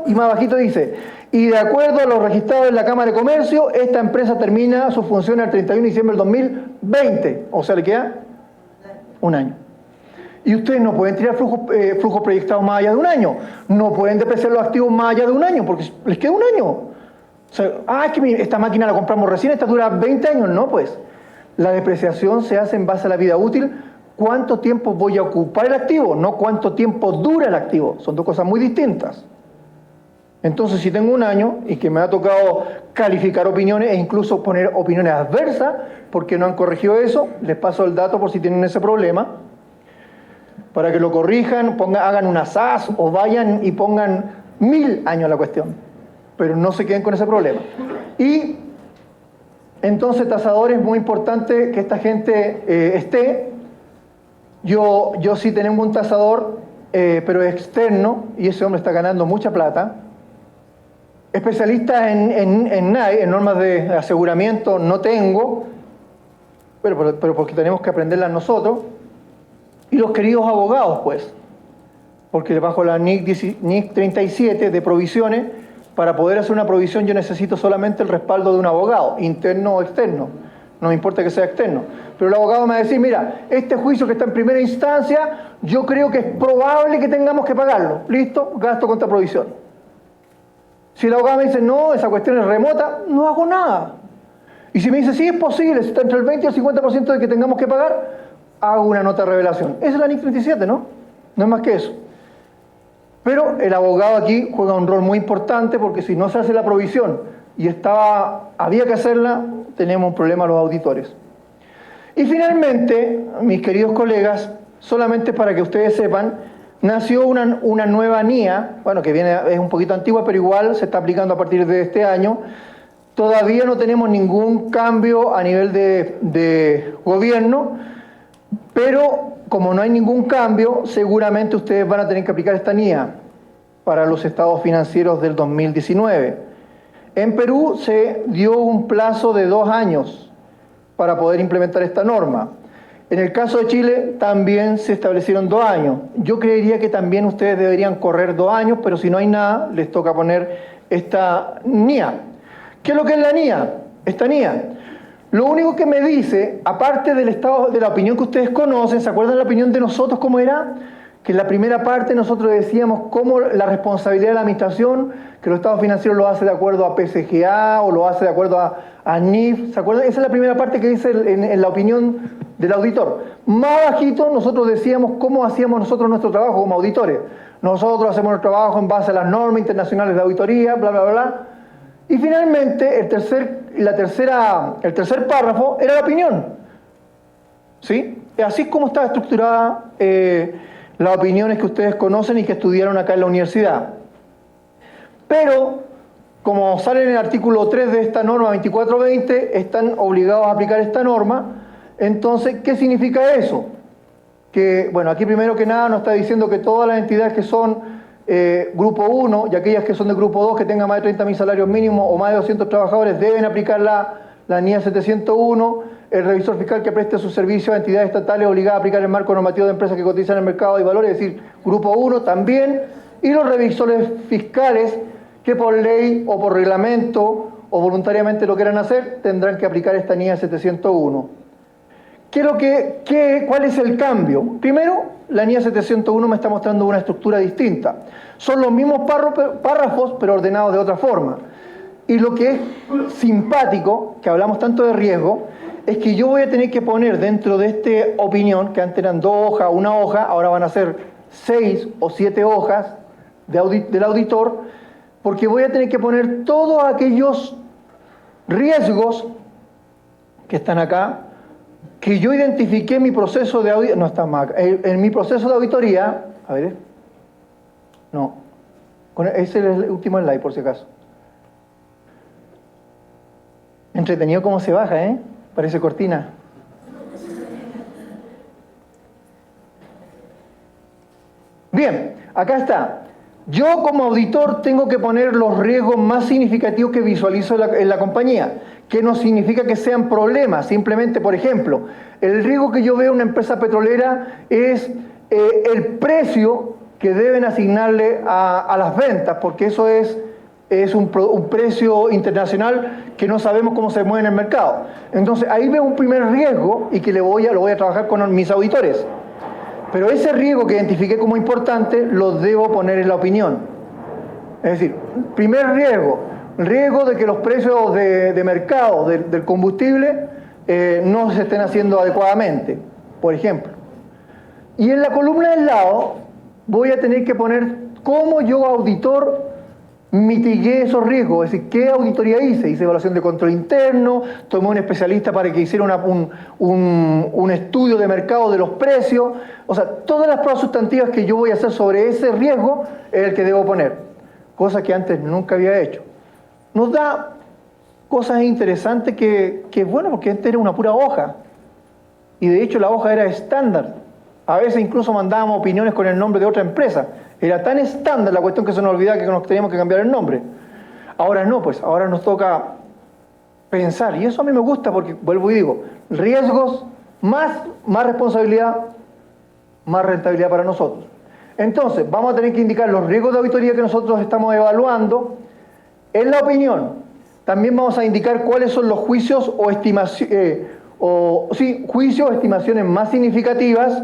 y más bajito dice, y de acuerdo a lo registrado en la Cámara de Comercio, esta empresa termina su función el 31 de diciembre del 2020. O sea, le queda un año. Y ustedes no pueden tirar flujos proyectados más allá de un año. No pueden depreciar los activos más allá de un año, porque les queda un año. O sea, es que esta máquina la compramos recién, esta dura 20 años. No, pues. La depreciación se hace en base a la vida útil. ¿Cuánto tiempo voy a ocupar el activo? No cuánto tiempo dura el activo. Son dos cosas muy distintas. Entonces, si tengo un año y que me ha tocado calificar opiniones e incluso poner opiniones adversas porque no han corregido eso, les paso el dato por si tienen ese problema, para que lo corrijan, hagan una SAS o vayan y pongan 1000 años la cuestión, pero no se queden con ese problema. Y entonces, tasadores, es muy importante que esta gente esté. Yo sí tenemos un tasador, pero es externo, y ese hombre está ganando mucha plata. Especialista en NAE, en normas de aseguramiento, no tengo, pero porque tenemos que aprenderlas nosotros. Y los queridos abogados, pues, porque bajo la NIC 37 de provisiones, para poder hacer una provisión yo necesito solamente el respaldo de un abogado, interno o externo. No me importa que sea externo. Pero el abogado me va a decir, mira, este juicio que está en primera instancia, yo creo que es probable que tengamos que pagarlo. ¿Listo? Gasto contra provisión. Si el abogado me dice, no, esa cuestión es remota, no hago nada. Y si me dice, sí, es posible, si está entre el 20 y el 50% de que tengamos que pagar, hago una nota de revelación. Esa es la NIC 37, ¿no? No es más que eso. Pero el abogado aquí juega un rol muy importante porque si no se hace la provisión y había que hacerla, tenemos un problema los auditores. Y finalmente, mis queridos colegas, solamente para que ustedes sepan, nació una nueva NIA, bueno, que es un poquito antigua, pero igual se está aplicando a partir de este año. Todavía no tenemos ningún cambio a nivel de gobierno, pero como no hay ningún cambio, seguramente ustedes van a tener que aplicar esta NIA para los estados financieros del 2019. En Perú se dio un plazo de 2 años para poder implementar esta norma. En el caso de Chile también se establecieron 2 años. Yo creería que también ustedes deberían correr 2 años, pero si no hay nada, les toca poner esta NIA. ¿Qué es lo que es la NIA? Esta NIA. Lo único que me dice, aparte del estado de la opinión que ustedes conocen, ¿se acuerdan de la opinión de nosotros cómo era? que en la primera parte nosotros decíamos cómo la responsabilidad de la administración, que los estados financieros lo hace de acuerdo a PCGA o lo hace de acuerdo a NIF, ¿se acuerdan? Esa es la primera parte que dice en la opinión del auditor. Más bajito nosotros decíamos cómo hacíamos nosotros nuestro trabajo como auditores. Nosotros hacemos nuestro trabajo en base a las normas internacionales de auditoría, bla, bla, bla. Y finalmente el tercer párrafo era la opinión. ¿Sí? Así es como está estructurada las opiniones que ustedes conocen y que estudiaron acá en la universidad. Pero, como sale en el artículo 3 de esta norma 2420, están obligados a aplicar esta norma. Entonces, ¿qué significa eso? Que, bueno, aquí primero que nada nos está diciendo que todas las entidades que son grupo 1 y aquellas que son de grupo 2 que tengan más de 30.000 salarios mínimos o más de 200 trabajadores deben aplicar la NIA 701. El revisor fiscal que preste su servicio a entidades estatales obligada a aplicar el marco normativo de empresas que cotizan en el mercado de valores, es decir, grupo 1 también, y los revisores fiscales que por ley o por reglamento o voluntariamente lo quieran hacer, tendrán que aplicar esta NIA 701. ¿Cuál es el cambio? Primero, la NIA 701 me está mostrando una estructura distinta. Son los mismos párrafos, pero ordenados de otra forma. Y lo que es simpático, que hablamos tanto de riesgo, es que yo voy a tener que poner dentro de esta opinión, que antes eran 2 hojas, 1 hoja, ahora van a ser 6 o 7 hojas del auditor, porque voy a tener que poner todos aquellos riesgos que están acá, que yo identifiqué en mi proceso de auditoría, no está mal, en mi proceso de auditoría, a ver, no, ese es el último slide por si acaso. Entretenido cómo se baja, ¿eh? Parece cortina. Bien, acá está. Yo como auditor tengo que poner los riesgos más significativos que visualizo en la compañía, que no significa que sean problemas, simplemente, por ejemplo, el riesgo que yo veo en una empresa petrolera es el precio que deben asignarle a las ventas, porque eso es un precio internacional que no sabemos cómo se mueve en el mercado. Entonces ahí veo un primer riesgo y que lo voy a trabajar con mis auditores. Pero ese riesgo que identifiqué como importante lo debo poner en la opinión. Es decir, primer riesgo de que los precios de mercado del combustible no se estén haciendo adecuadamente, por ejemplo. Y en la columna del lado voy a tener que poner cómo yo, auditor, mitigué esos riesgos, es decir, ¿qué auditoría hice? Hice evaluación de control interno, tomé un especialista para que hiciera un estudio de mercado de los precios, o sea, todas las pruebas sustantivas que yo voy a hacer sobre ese riesgo es el que debo poner, cosa que antes nunca había hecho. Nos da cosas interesantes que es bueno, porque antes era una pura hoja, y de hecho la hoja era estándar, a veces incluso mandábamos opiniones con el nombre de otra empresa. Era tan estándar la cuestión que se nos olvidaba que nos teníamos que cambiar el nombre. Ahora no, pues ahora nos toca pensar. Y eso a mí me gusta porque, vuelvo y digo, riesgos, más responsabilidad, más rentabilidad para nosotros. Entonces, vamos a tener que indicar los riesgos de auditoría que nosotros estamos evaluando en la opinión. También vamos a indicar cuáles son los juicios o estimaciones más significativas.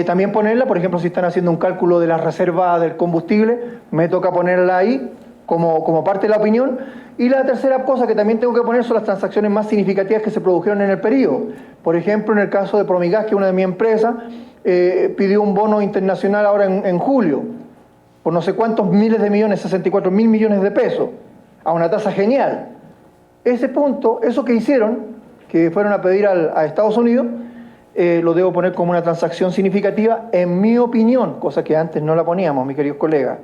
También ponerla, por ejemplo, si están haciendo un cálculo de la reserva del combustible, me toca ponerla ahí como parte de la opinión. Y la tercera cosa que también tengo que poner son las transacciones más significativas que se produjeron en el periodo. Por ejemplo, en el caso de Promigas, que es una de mis empresas, pidió un bono internacional ahora en julio, por no sé cuántos miles de millones, 64.000 millones de pesos, a una tasa genial. Ese punto, eso que hicieron, que fueron a pedir a Estados Unidos, lo debo poner como una transacción significativa, en mi opinión, cosa que antes no la poníamos, mis queridos colegas.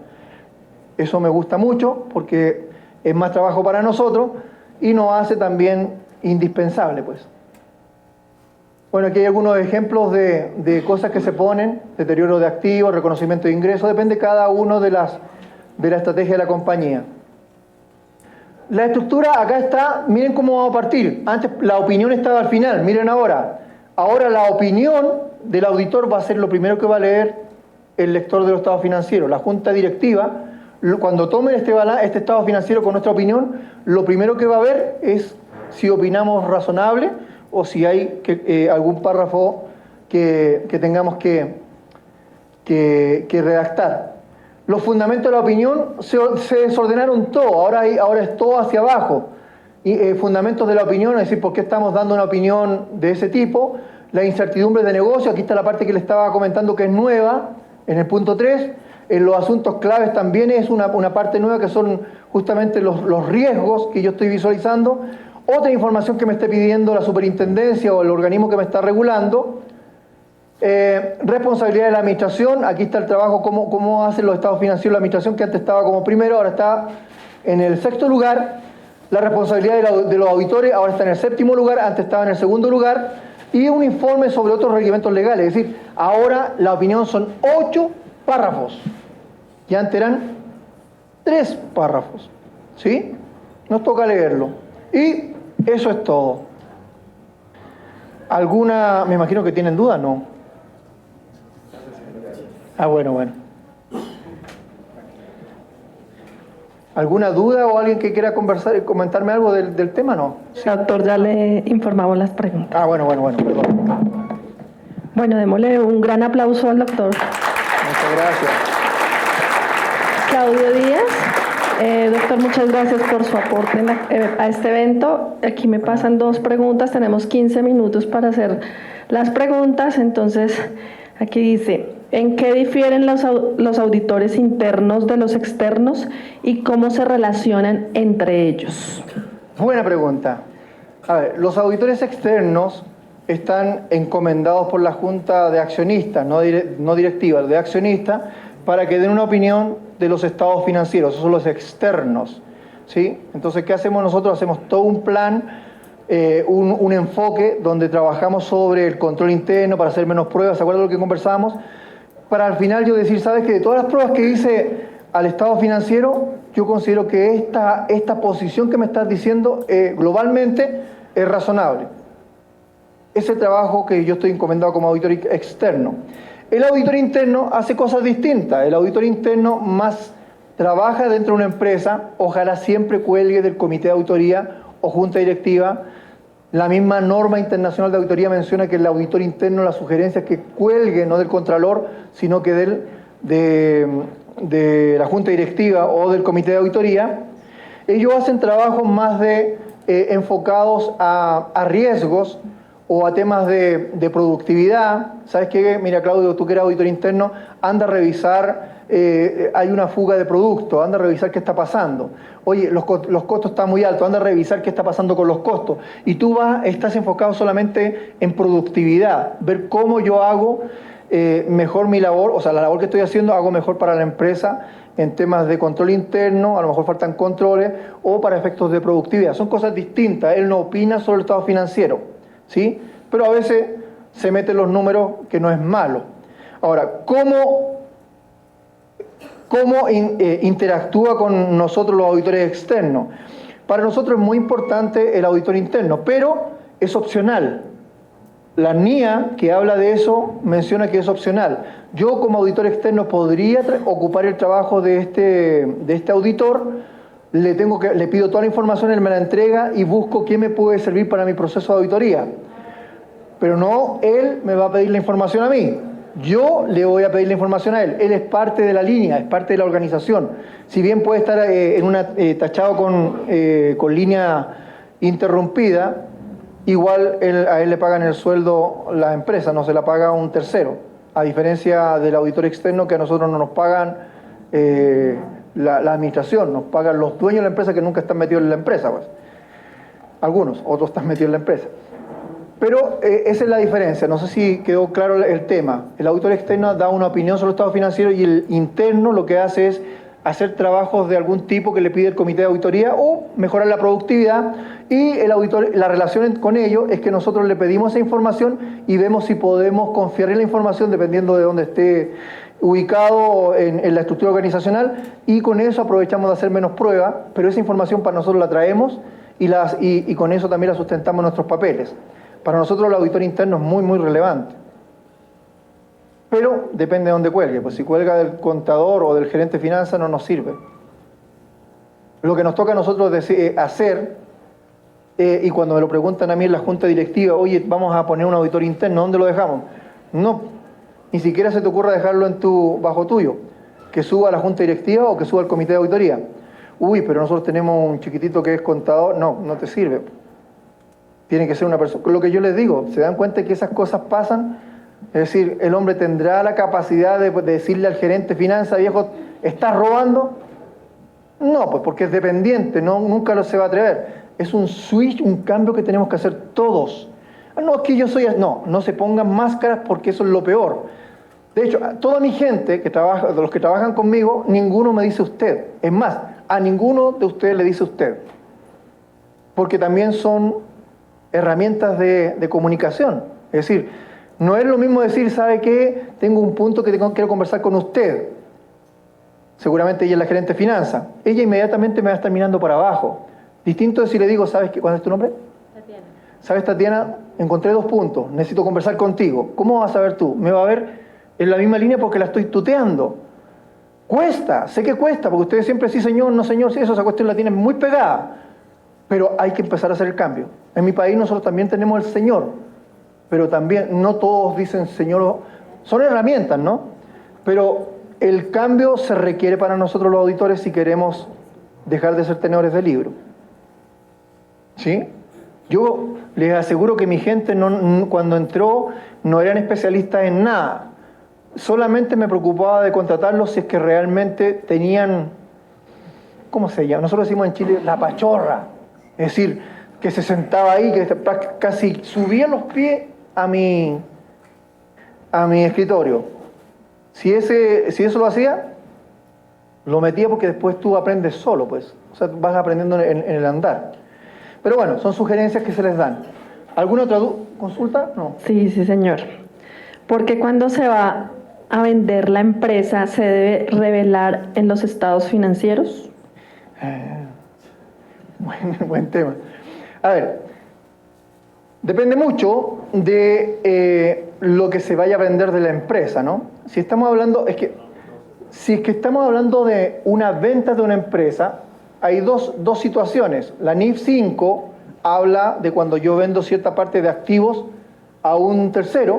Eso me gusta mucho porque es más trabajo para nosotros y nos hace también indispensable, pues. Bueno, aquí hay algunos ejemplos de cosas que se ponen: deterioro de activos, reconocimiento de ingresos, depende cada uno de la estrategia de la compañía. La estructura acá está, miren cómo vamos a partir. Antes la opinión estaba al final, miren ahora. Ahora la opinión del auditor va a ser lo primero que va a leer el lector de los estados financieros. La junta directiva, cuando tomen este estado financiero con nuestra opinión, lo primero que va a ver es si opinamos razonable o si hay algún párrafo que tengamos que que redactar. Los fundamentos de la opinión se desordenaron todo, ahora es todo hacia abajo. Y, fundamentos de la opinión, es decir, ¿por qué estamos dando una opinión de ese tipo? La incertidumbre de negocio, aquí está la parte que le estaba comentando que es nueva, en el punto 3. En los asuntos claves también es una parte nueva que son justamente los riesgos que yo estoy visualizando. Otra información que me esté pidiendo la superintendencia o el organismo que me está regulando. Responsabilidad de la administración, aquí está el trabajo, cómo hacen los estados financieros la administración, que antes estaba como primero, ahora está en el 6º lugar. La responsabilidad de los auditores ahora está en el 7º lugar, antes estaba en el 2º lugar. Y un informe sobre otros reglamentos legales, es decir, ahora la opinión son 8 párrafos, y antes eran 3 párrafos, ¿sí? Nos toca leerlo. Y eso es todo. ¿Alguna, me imagino que tienen dudas, no? Bueno. ¿Alguna duda o alguien que quiera conversar, comentarme algo del tema, no? Sí. Doctor, ya le informamos las preguntas. Bueno, perdón. Bueno, démosle un gran aplauso al doctor. Muchas gracias. Claudio Díaz. Doctor, muchas gracias por su aporte a este evento. Aquí me pasan 2 preguntas, tenemos 15 minutos para hacer las preguntas, entonces aquí dice, ¿en qué difieren los auditores internos de los externos y cómo se relacionan entre ellos? Buena pregunta. A ver, los auditores externos están encomendados por la Junta de Accionistas, no directiva, de accionistas, para que den una opinión de los estados financieros. Esos son los externos, ¿sí? Entonces, ¿qué hacemos nosotros? Hacemos todo un plan, un enfoque donde trabajamos sobre el control interno para hacer menos pruebas. ¿Se acuerdan de lo que conversábamos? Para al final yo decir, ¿sabes qué? De todas las pruebas que hice al estado financiero, yo considero que esta posición que me estás diciendo globalmente es razonable. Ese trabajo que yo estoy encomendado como auditor externo. El auditor interno hace cosas distintas. El auditor interno más trabaja dentro de una empresa, ojalá siempre cuelgue del comité de auditoría o junta directiva. La misma norma internacional de auditoría menciona que el auditor interno, la sugerencia es que cuelgue no del contralor, sino que de la junta directiva o del comité de auditoría. Ellos hacen trabajos más enfocados a riesgos o a temas de productividad. ¿Sabes qué? Mira, Claudio, tú que eres auditor interno, anda a revisar, hay una fuga de producto, anda a revisar qué está pasando. Oye, los costos están muy altos, anda a revisar qué está pasando con los costos. Y tú estás enfocado solamente en productividad, ver cómo yo hago mejor mi labor, o sea, la labor que estoy haciendo hago mejor para la empresa en temas de control interno, a lo mejor faltan controles, o para efectos de productividad. Son cosas distintas, él no opina sobre el estado financiero, ¿sí? Pero a veces se meten los números, que no es malo. Ahora, ¿cómo interactúa con nosotros los auditores externos? Para nosotros es muy importante el auditor interno, pero es opcional. La NIA, que habla de eso, menciona que es opcional. Yo como auditor externo podría ocupar el trabajo de este auditor, le pido toda la información, él me la entrega y busco qué me puede servir para mi proceso de auditoría. Pero no él me va a pedir la información a mí. Yo le voy a pedir la información a él. Él es parte de la línea, es parte de la organización. Si bien puede estar tachado con línea interrumpida, igual a él le pagan el sueldo la empresa, no se la paga un tercero. A diferencia del auditor externo, que a nosotros no nos pagan la administración, nos pagan los dueños de la empresa que nunca están metidos en la empresa, pues. Algunos, otros están metidos en la empresa. Pero esa es la diferencia, no sé si quedó claro el tema. El auditor externo da una opinión sobre el estado financiero y el interno lo que hace es hacer trabajos de algún tipo que le pide el comité de auditoría o mejorar la productividad, y el auditor, la relación con ello es que nosotros le pedimos esa información y vemos si podemos confiar en la información dependiendo de dónde esté ubicado en la estructura organizacional, y con eso aprovechamos de hacer menos pruebas, pero esa información para nosotros la traemos y con eso también la sustentamos en nuestros papeles. Para nosotros el auditor interno es muy, muy relevante. Pero depende de dónde cuelgue, pues si cuelga del contador o del gerente de finanzas no nos sirve. Lo que nos toca a nosotros hacer, y cuando me lo preguntan a mí en la junta directiva, oye, vamos a poner un auditor interno, ¿dónde lo dejamos? No, ni siquiera se te ocurra dejarlo bajo tuyo, que suba a la junta directiva o que suba al comité de auditoría. Uy, pero nosotros tenemos un chiquitito que es contador. No, no te sirve. Tiene que ser una persona. Lo que yo les digo, ¿se dan cuenta que esas cosas pasan? Es decir, el hombre tendrá la capacidad de decirle al gerente de finanzas, viejo, ¿estás robando? No, pues porque es dependiente, nunca lo se va a atrever. Es un switch, un cambio que tenemos que hacer todos. No, es que yo soy... No se pongan máscaras porque eso es lo peor. De hecho, toda mi gente, de los que trabajan conmigo, ninguno me dice usted. Es más, a ninguno de ustedes le dice usted. Porque también son herramientas de comunicación. Es decir, no es lo mismo decir, ¿sabe qué? Tengo un punto que quiero conversar con usted. Seguramente ella es la gerente de finanzas. Ella inmediatamente me va a estar mirando para abajo. Distinto es si le digo, ¿sabes qué? ¿Cuál es tu nombre? Tatiana. ¿Sabes, Tatiana? Encontré 2 puntos. Necesito conversar contigo. ¿Cómo vas a ver tú? Me va a ver en la misma línea porque la estoy tuteando. Cuesta, sé que cuesta, porque ustedes siempre sí señor, no señor, sí, esa cuestión la tienen muy pegada. Pero hay que empezar a hacer el cambio. En mi país nosotros también tenemos el señor, pero también no todos dicen señor. Son herramientas, ¿no? Pero el cambio se requiere para nosotros los auditores si queremos dejar de ser tenedores de libro. ¿Sí? Yo les aseguro que mi gente cuando entró no eran especialistas en nada. Solamente me preocupaba de contratarlos si es que realmente tenían, ¿cómo se llama? Nosotros decimos en Chile la pachorra. Es decir, que se sentaba ahí, que casi subía los pies a mi escritorio. Si eso lo hacía, lo metía porque después tú aprendes solo, pues. O sea, vas aprendiendo en el andar. Pero bueno, son sugerencias que se les dan. ¿Alguna otra consulta? No. Sí, señor. Porque cuando se va a vender la empresa, ¿se debe revelar en los estados financieros? Buen tema. A ver, depende mucho de lo que se vaya a vender de la empresa, ¿no? Si estamos hablando, si es que estamos hablando de una venta de una empresa, hay dos situaciones. La NIF 5 habla de cuando yo vendo cierta parte de activos a un tercero,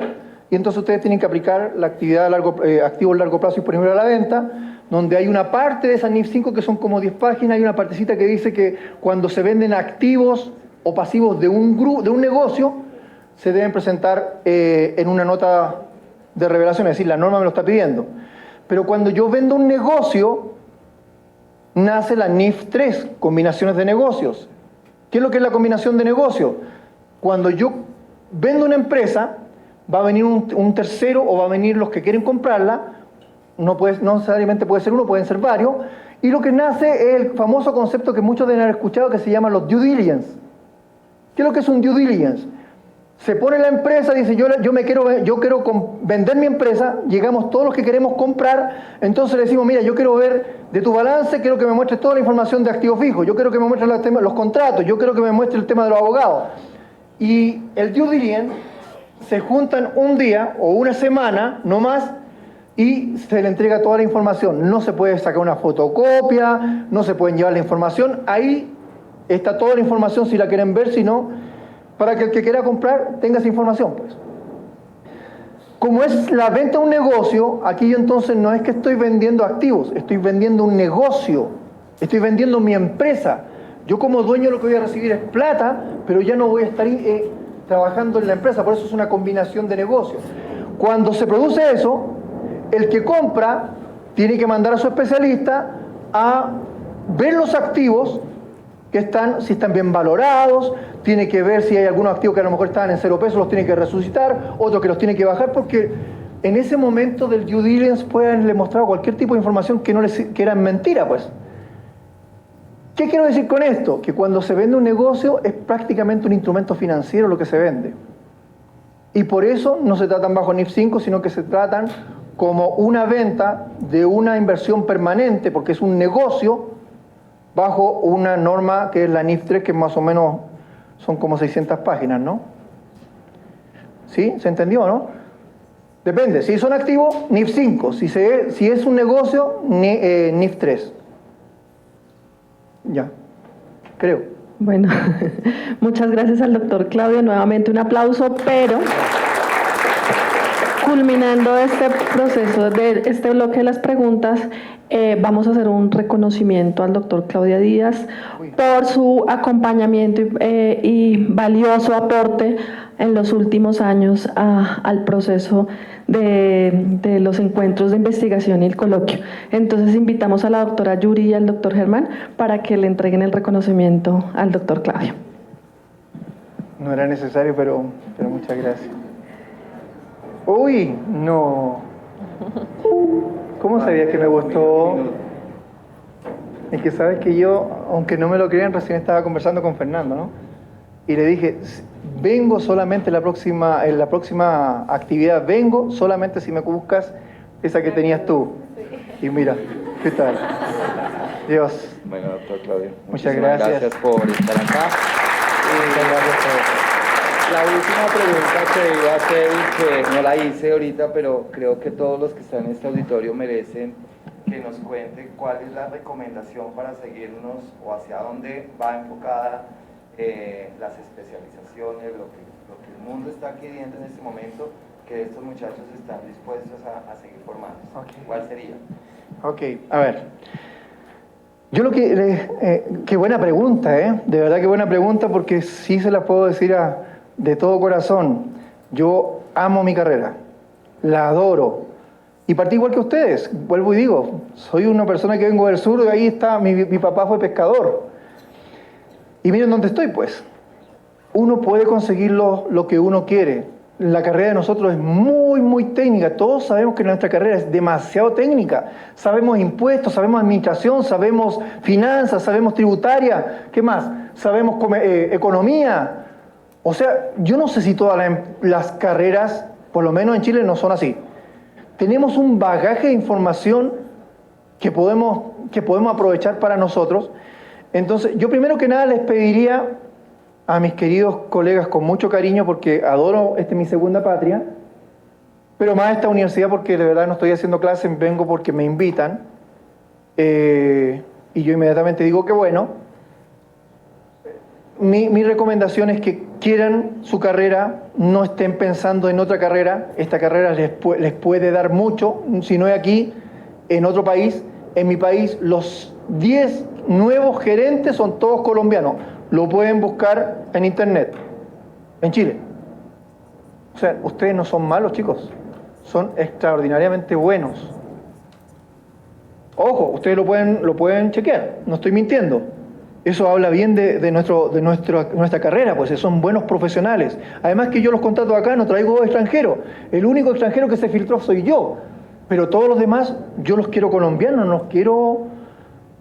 y entonces ustedes tienen que aplicar la actividad de activos a largo plazo disponible a la venta, donde hay una parte de esa NIF 5 que son como 10 páginas, hay una partecita que dice que cuando se venden activos o pasivos de un negocio, se deben presentar en una nota de revelación, es decir, la norma me lo está pidiendo. Pero cuando yo vendo un negocio, nace la NIF 3, combinaciones de negocios. ¿Qué es lo que es la combinación de negocios? Cuando yo vendo una empresa, va a venir un tercero o va a venir los que quieren comprarla, no necesariamente puede ser uno, pueden ser varios, y lo que nace es el famoso concepto que muchos deben haber escuchado que se llama los due diligence. ¿Qué es lo que es un due diligence? Se pone la empresa, dice yo quiero vender mi empresa, llegamos todos los que queremos comprar, entonces le decimos, mira, yo quiero ver de tu balance, quiero que me muestres toda la información de activos fijos, yo quiero que me muestres los contratos, yo quiero que me muestres el tema de los abogados. Y el due diligence se juntan un día o una semana, no más, y se le entrega toda la información. No se puede sacar una fotocopia, no se pueden llevar la información, ahí está toda la información si la quieren ver, si no, para que el que quiera comprar tenga esa información, pues. Como es la venta de un negocio, aquí yo entonces no es que estoy vendiendo activos, estoy vendiendo un negocio, estoy vendiendo mi empresa. Yo como dueño lo que voy a recibir es plata, pero ya no voy a estar trabajando en la empresa, por eso es una combinación de negocios. Cuando se produce eso, el que compra tiene que mandar a su especialista a ver los activos si están bien valorados, tiene que ver si hay algunos activos que a lo mejor estaban en 0 pesos, los tiene que resucitar, otros que los tiene que bajar, porque en ese momento del due diligence pueden haberle mostrado cualquier tipo de información que era mentira, pues. ¿Qué quiero decir con esto? Que cuando se vende un negocio es prácticamente un instrumento financiero lo que se vende. Y por eso no se tratan bajo NIF 5, sino que se tratan como una venta de una inversión permanente, porque es un negocio bajo una norma que es la NIF 3, que más o menos son como 600 páginas, ¿no? ¿Sí? ¿Se entendió, no? Depende, si son activos, NIF 5, si es un negocio, NIF 3. Ya, creo. Bueno, muchas gracias al doctor Claudio, nuevamente un aplauso, pero culminando este proceso de este bloque de las preguntas, vamos a hacer un reconocimiento al doctor Claudia Díaz por su acompañamiento y valioso aporte en los últimos años al proceso de los encuentros de investigación y el coloquio. Entonces invitamos a la doctora Yuri y al doctor Germán para que le entreguen el reconocimiento al doctor Claudio. No era necesario, pero muchas gracias. Uy, no. ¿Cómo sabías que me gustó? Es que sabes que yo, aunque no me lo crean, recién estaba conversando con Fernando, ¿no? Y le dije, vengo solamente en la próxima actividad, vengo solamente si me buscas esa que tenías tú. Y mira, ¿qué tal? Dios. Bueno, doctor Claudio, muchas gracias por estar acá. Muchas gracias. La última pregunta que iba a hacer y que no la hice ahorita, pero creo que todos los que están en este auditorio merecen que nos cuente cuál es la recomendación para seguirnos o hacia dónde va enfocada las especializaciones, lo que el mundo está queriendo en este momento, que estos muchachos están dispuestos a seguir formándose. Okay. ¿Cuál sería? Ok, a ver. Yo lo que... qué buena pregunta, ¿eh? De verdad que buena pregunta, porque sí se la puedo decir de todo corazón. Yo amo mi carrera, la adoro. Y partí igual que ustedes, vuelvo y digo, soy una persona que vengo del sur y ahí está, mi papá fue pescador. Y miren dónde estoy, pues. Uno puede conseguir lo que uno quiere. La carrera de nosotros es muy, muy técnica. Todos sabemos que nuestra carrera es demasiado técnica. Sabemos impuestos, sabemos administración, sabemos finanzas, sabemos tributaria. ¿Qué más? Sabemos economía. O sea, yo no sé si todas las carreras, por lo menos en Chile, no son así. Tenemos un bagaje de información que podemos aprovechar para nosotros. Entonces, yo primero que nada les pediría a mis queridos colegas con mucho cariño, porque adoro, esta es mi segunda patria, pero más esta universidad porque de verdad no estoy haciendo clases, vengo porque me invitan, y yo inmediatamente digo que bueno. Mi recomendación es que quieran su carrera, no estén pensando en otra carrera. Esta carrera les puede dar mucho, si no es aquí, en otro país. En mi país, los 10 nuevos gerentes son todos colombianos. Lo pueden buscar en internet, en Chile. O sea, ustedes no son malos, chicos. Son extraordinariamente buenos. Ojo, ustedes lo pueden chequear, no estoy mintiendo. Eso habla bien de nuestra carrera, pues son buenos profesionales. Además que yo los contrato acá, no traigo extranjeros. El único extranjero que se filtró soy yo. Pero todos los demás, yo los quiero colombianos, no los quiero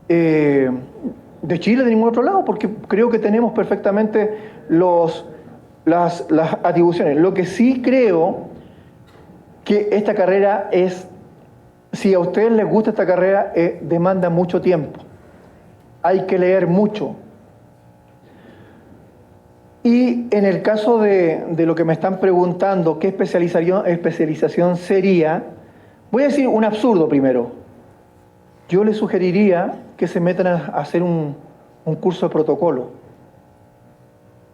de Chile, de ningún otro lado, porque creo que tenemos perfectamente las atribuciones. Lo que sí creo que esta carrera si a ustedes les gusta esta carrera, demanda mucho tiempo. Hay que leer mucho. Y en el caso de lo que me están preguntando, ¿qué especialización sería? Voy a decir un absurdo primero. Yo les sugeriría que se metan a hacer un curso de protocolo.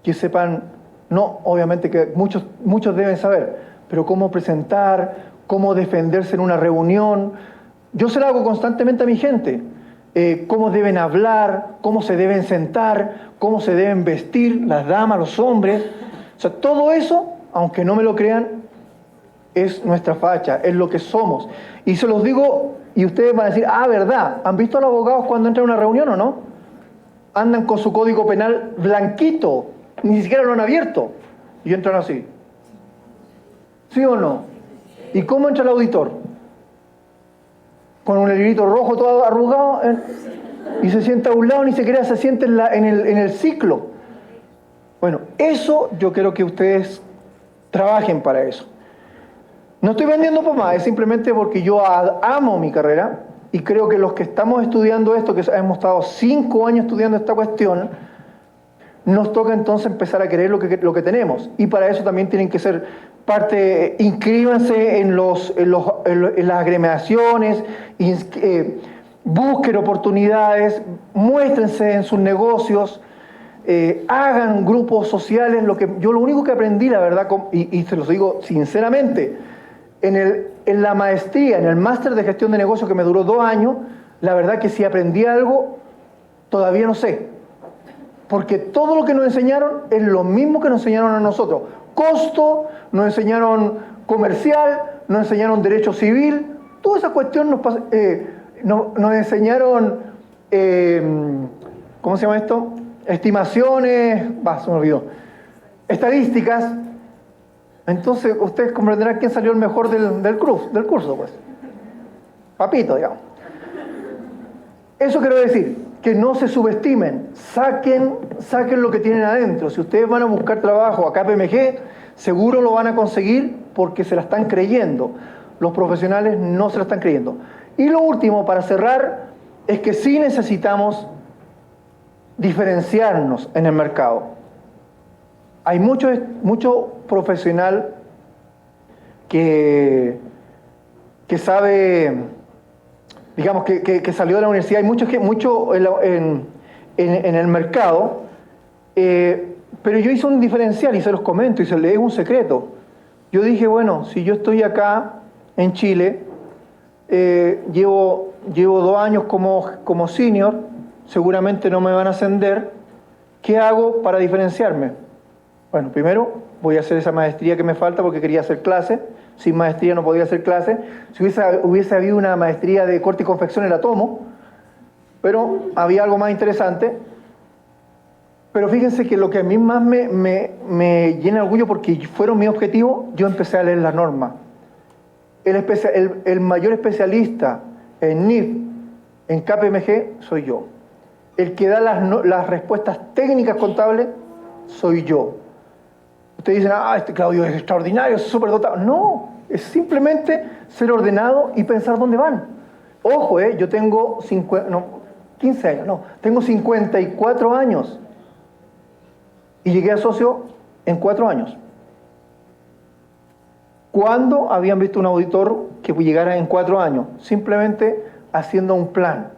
Que sepan, no, obviamente que muchos deben saber, pero cómo presentar, cómo defenderse en una reunión. Yo se lo hago constantemente a mi gente. Cómo deben hablar, cómo se deben sentar, cómo se deben vestir, las damas, los hombres. O sea, todo eso, aunque no me lo crean, es nuestra facha, es lo que somos. Y se los digo, y ustedes van a decir, ¿verdad? ¿Han visto a los abogados cuando entran a una reunión o no? Andan con su código penal blanquito, ni siquiera lo han abierto, y entran así. ¿Sí o no? ¿Y cómo entra el auditor? Con un librito rojo todo arrugado, y se sienta a un lado, ni siquiera se siente en el ciclo. Bueno, eso yo quiero que ustedes trabajen para eso. No estoy vendiendo pomada, es simplemente porque yo amo mi carrera y creo que los que estamos estudiando esto, que hemos estado 5 años estudiando esta cuestión, nos toca entonces empezar a querer lo que tenemos. Y para eso también tienen que ser parte, inscríbanse en las agremiaciones, busquen oportunidades, muéstrense en sus negocios, hagan grupos sociales. Lo único que aprendí, la verdad, y se los digo sinceramente, En la maestría, en el máster de gestión de negocios que me duró 2 años, la verdad que si aprendí algo, todavía no sé. Porque todo lo que nos enseñaron es lo mismo que nos enseñaron a nosotros. Costo, nos enseñaron comercial, nos enseñaron derecho civil, toda esa cuestión nos enseñaron, ¿cómo se llama esto? Estimaciones, se me olvidó, estadísticas. Entonces ustedes comprenderán quién salió el mejor del curso, pues. Papito, digamos. Eso quiero decir, que no se subestimen, saquen lo que tienen adentro. Si ustedes van a buscar trabajo a KPMG, seguro lo van a conseguir porque se la están creyendo. Los profesionales no se la están creyendo. Y lo último, para cerrar, es que sí necesitamos diferenciarnos en el mercado. Hay mucho profesional que sabe, digamos, que salió de la universidad. Hay mucho en el mercado, pero yo hice un diferencial y se los comento y se les digo un secreto. Yo dije, bueno, si yo estoy acá en Chile, llevo 2 años como senior, seguramente no me van a ascender. ¿Qué hago para diferenciarme? Bueno, primero voy a hacer esa maestría que me falta porque quería hacer clase. Sin maestría no podía hacer clase. Si hubiese habido una maestría de corte y confección, la tomo. Pero había algo más interesante. Pero fíjense que lo que a mí más me llena de orgullo, porque fueron mi objetivo, yo empecé a leer la norma. El mayor especialista en NIF, en KPMG, soy yo. El que da las respuestas técnicas contables, soy yo. Ustedes dicen, este Claudio es extraordinario, es súper dotado. No, es simplemente ser ordenado y pensar dónde van. Ojo, yo tengo 15 años, no, tengo 54 años. Y llegué a socio en 4 años. ¿Cuándo habían visto un auditor que llegara en 4 años? Simplemente haciendo un plan.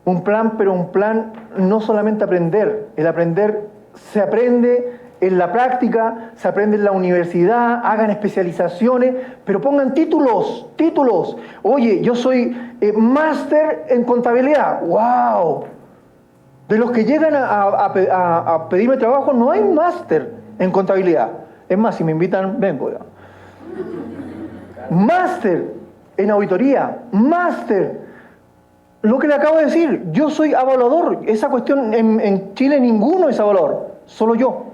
Un plan, pero un plan no solamente aprender. El aprender se aprende en la práctica, se aprende en la universidad, hagan especializaciones, pero pongan títulos. Oye, yo soy máster en contabilidad. ¡Wow! De los que llegan a pedirme trabajo, no hay máster en contabilidad. Es más, si me invitan, vengo. Máster en auditoría, máster. Lo que le acabo de decir, yo soy evaluador. Esa cuestión en Chile ninguno es evaluador, solo yo.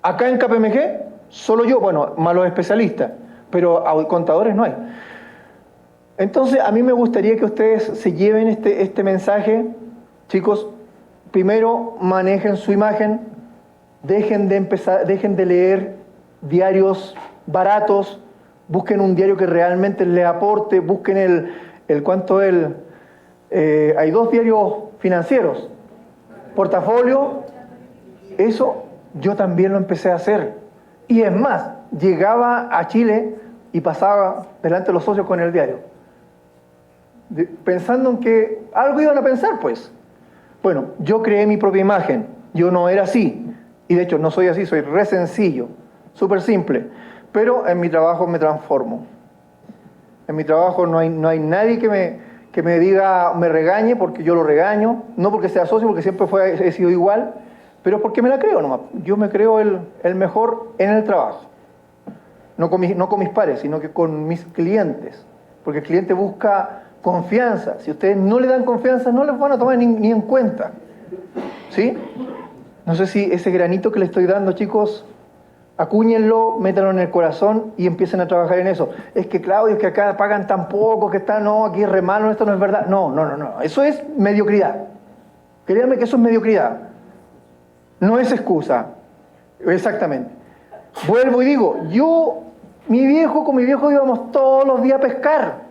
Acá en KPMG, solo yo, bueno, más los especialistas, pero contadores no hay. Entonces, a mí me gustaría que ustedes se lleven este mensaje, chicos. Primero, manejen su imagen, dejen de leer diarios baratos, busquen un diario que realmente les aporte, busquen hay 2 diarios financieros, portafolio, eso yo también lo empecé a hacer. Y es más, llegaba a Chile y pasaba delante de los socios con el diario, pensando en que algo iban a pensar, pues. Bueno, yo creé mi propia imagen, yo no era así, y de hecho no soy así, soy re sencillo, súper simple, pero en mi trabajo me transformo. En mi trabajo no hay nadie que me diga, me regañe, porque yo lo regaño, no porque sea socio, porque siempre he sido igual, pero porque me la creo nomás. Yo me creo el mejor en el trabajo, no con mis pares, sino que con mis clientes, porque el cliente busca confianza. Si ustedes no le dan confianza, no les van a tomar ni en cuenta. ¿Sí? No sé si ese granito que le estoy dando, chicos, acúñenlo, métanlo en el corazón y empiecen a trabajar en eso. Es que, Claudio, es que acá pagan tan poco, que aquí es re malo, esto no es verdad. No. Eso es mediocridad. Créanme que eso es mediocridad. No es excusa. Exactamente. Vuelvo y digo, con mi viejo íbamos todos los días a pescar.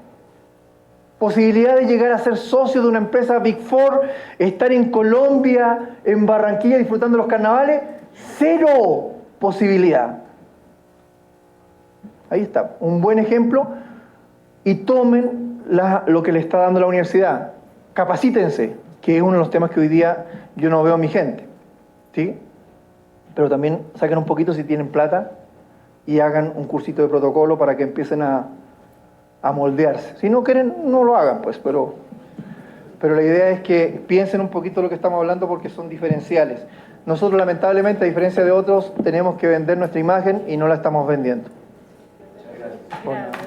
Posibilidad de llegar a ser socio de una empresa Big Four, estar en Colombia, en Barranquilla, disfrutando los carnavales, 0 posibilidad. Ahí está, un buen ejemplo. Y tomen lo que le está dando la universidad. Capacítense, que es uno de los temas que hoy día yo no veo a mi gente. ¿Sí? Pero también saquen un poquito si tienen plata y hagan un cursito de protocolo para que empiecen a moldearse. Si no quieren, no lo hagan, pues, pero la idea es que piensen un poquito lo que estamos hablando porque son diferenciales. Nosotros, lamentablemente, a diferencia de otros, tenemos que vender nuestra imagen y no la estamos vendiendo. Gracias.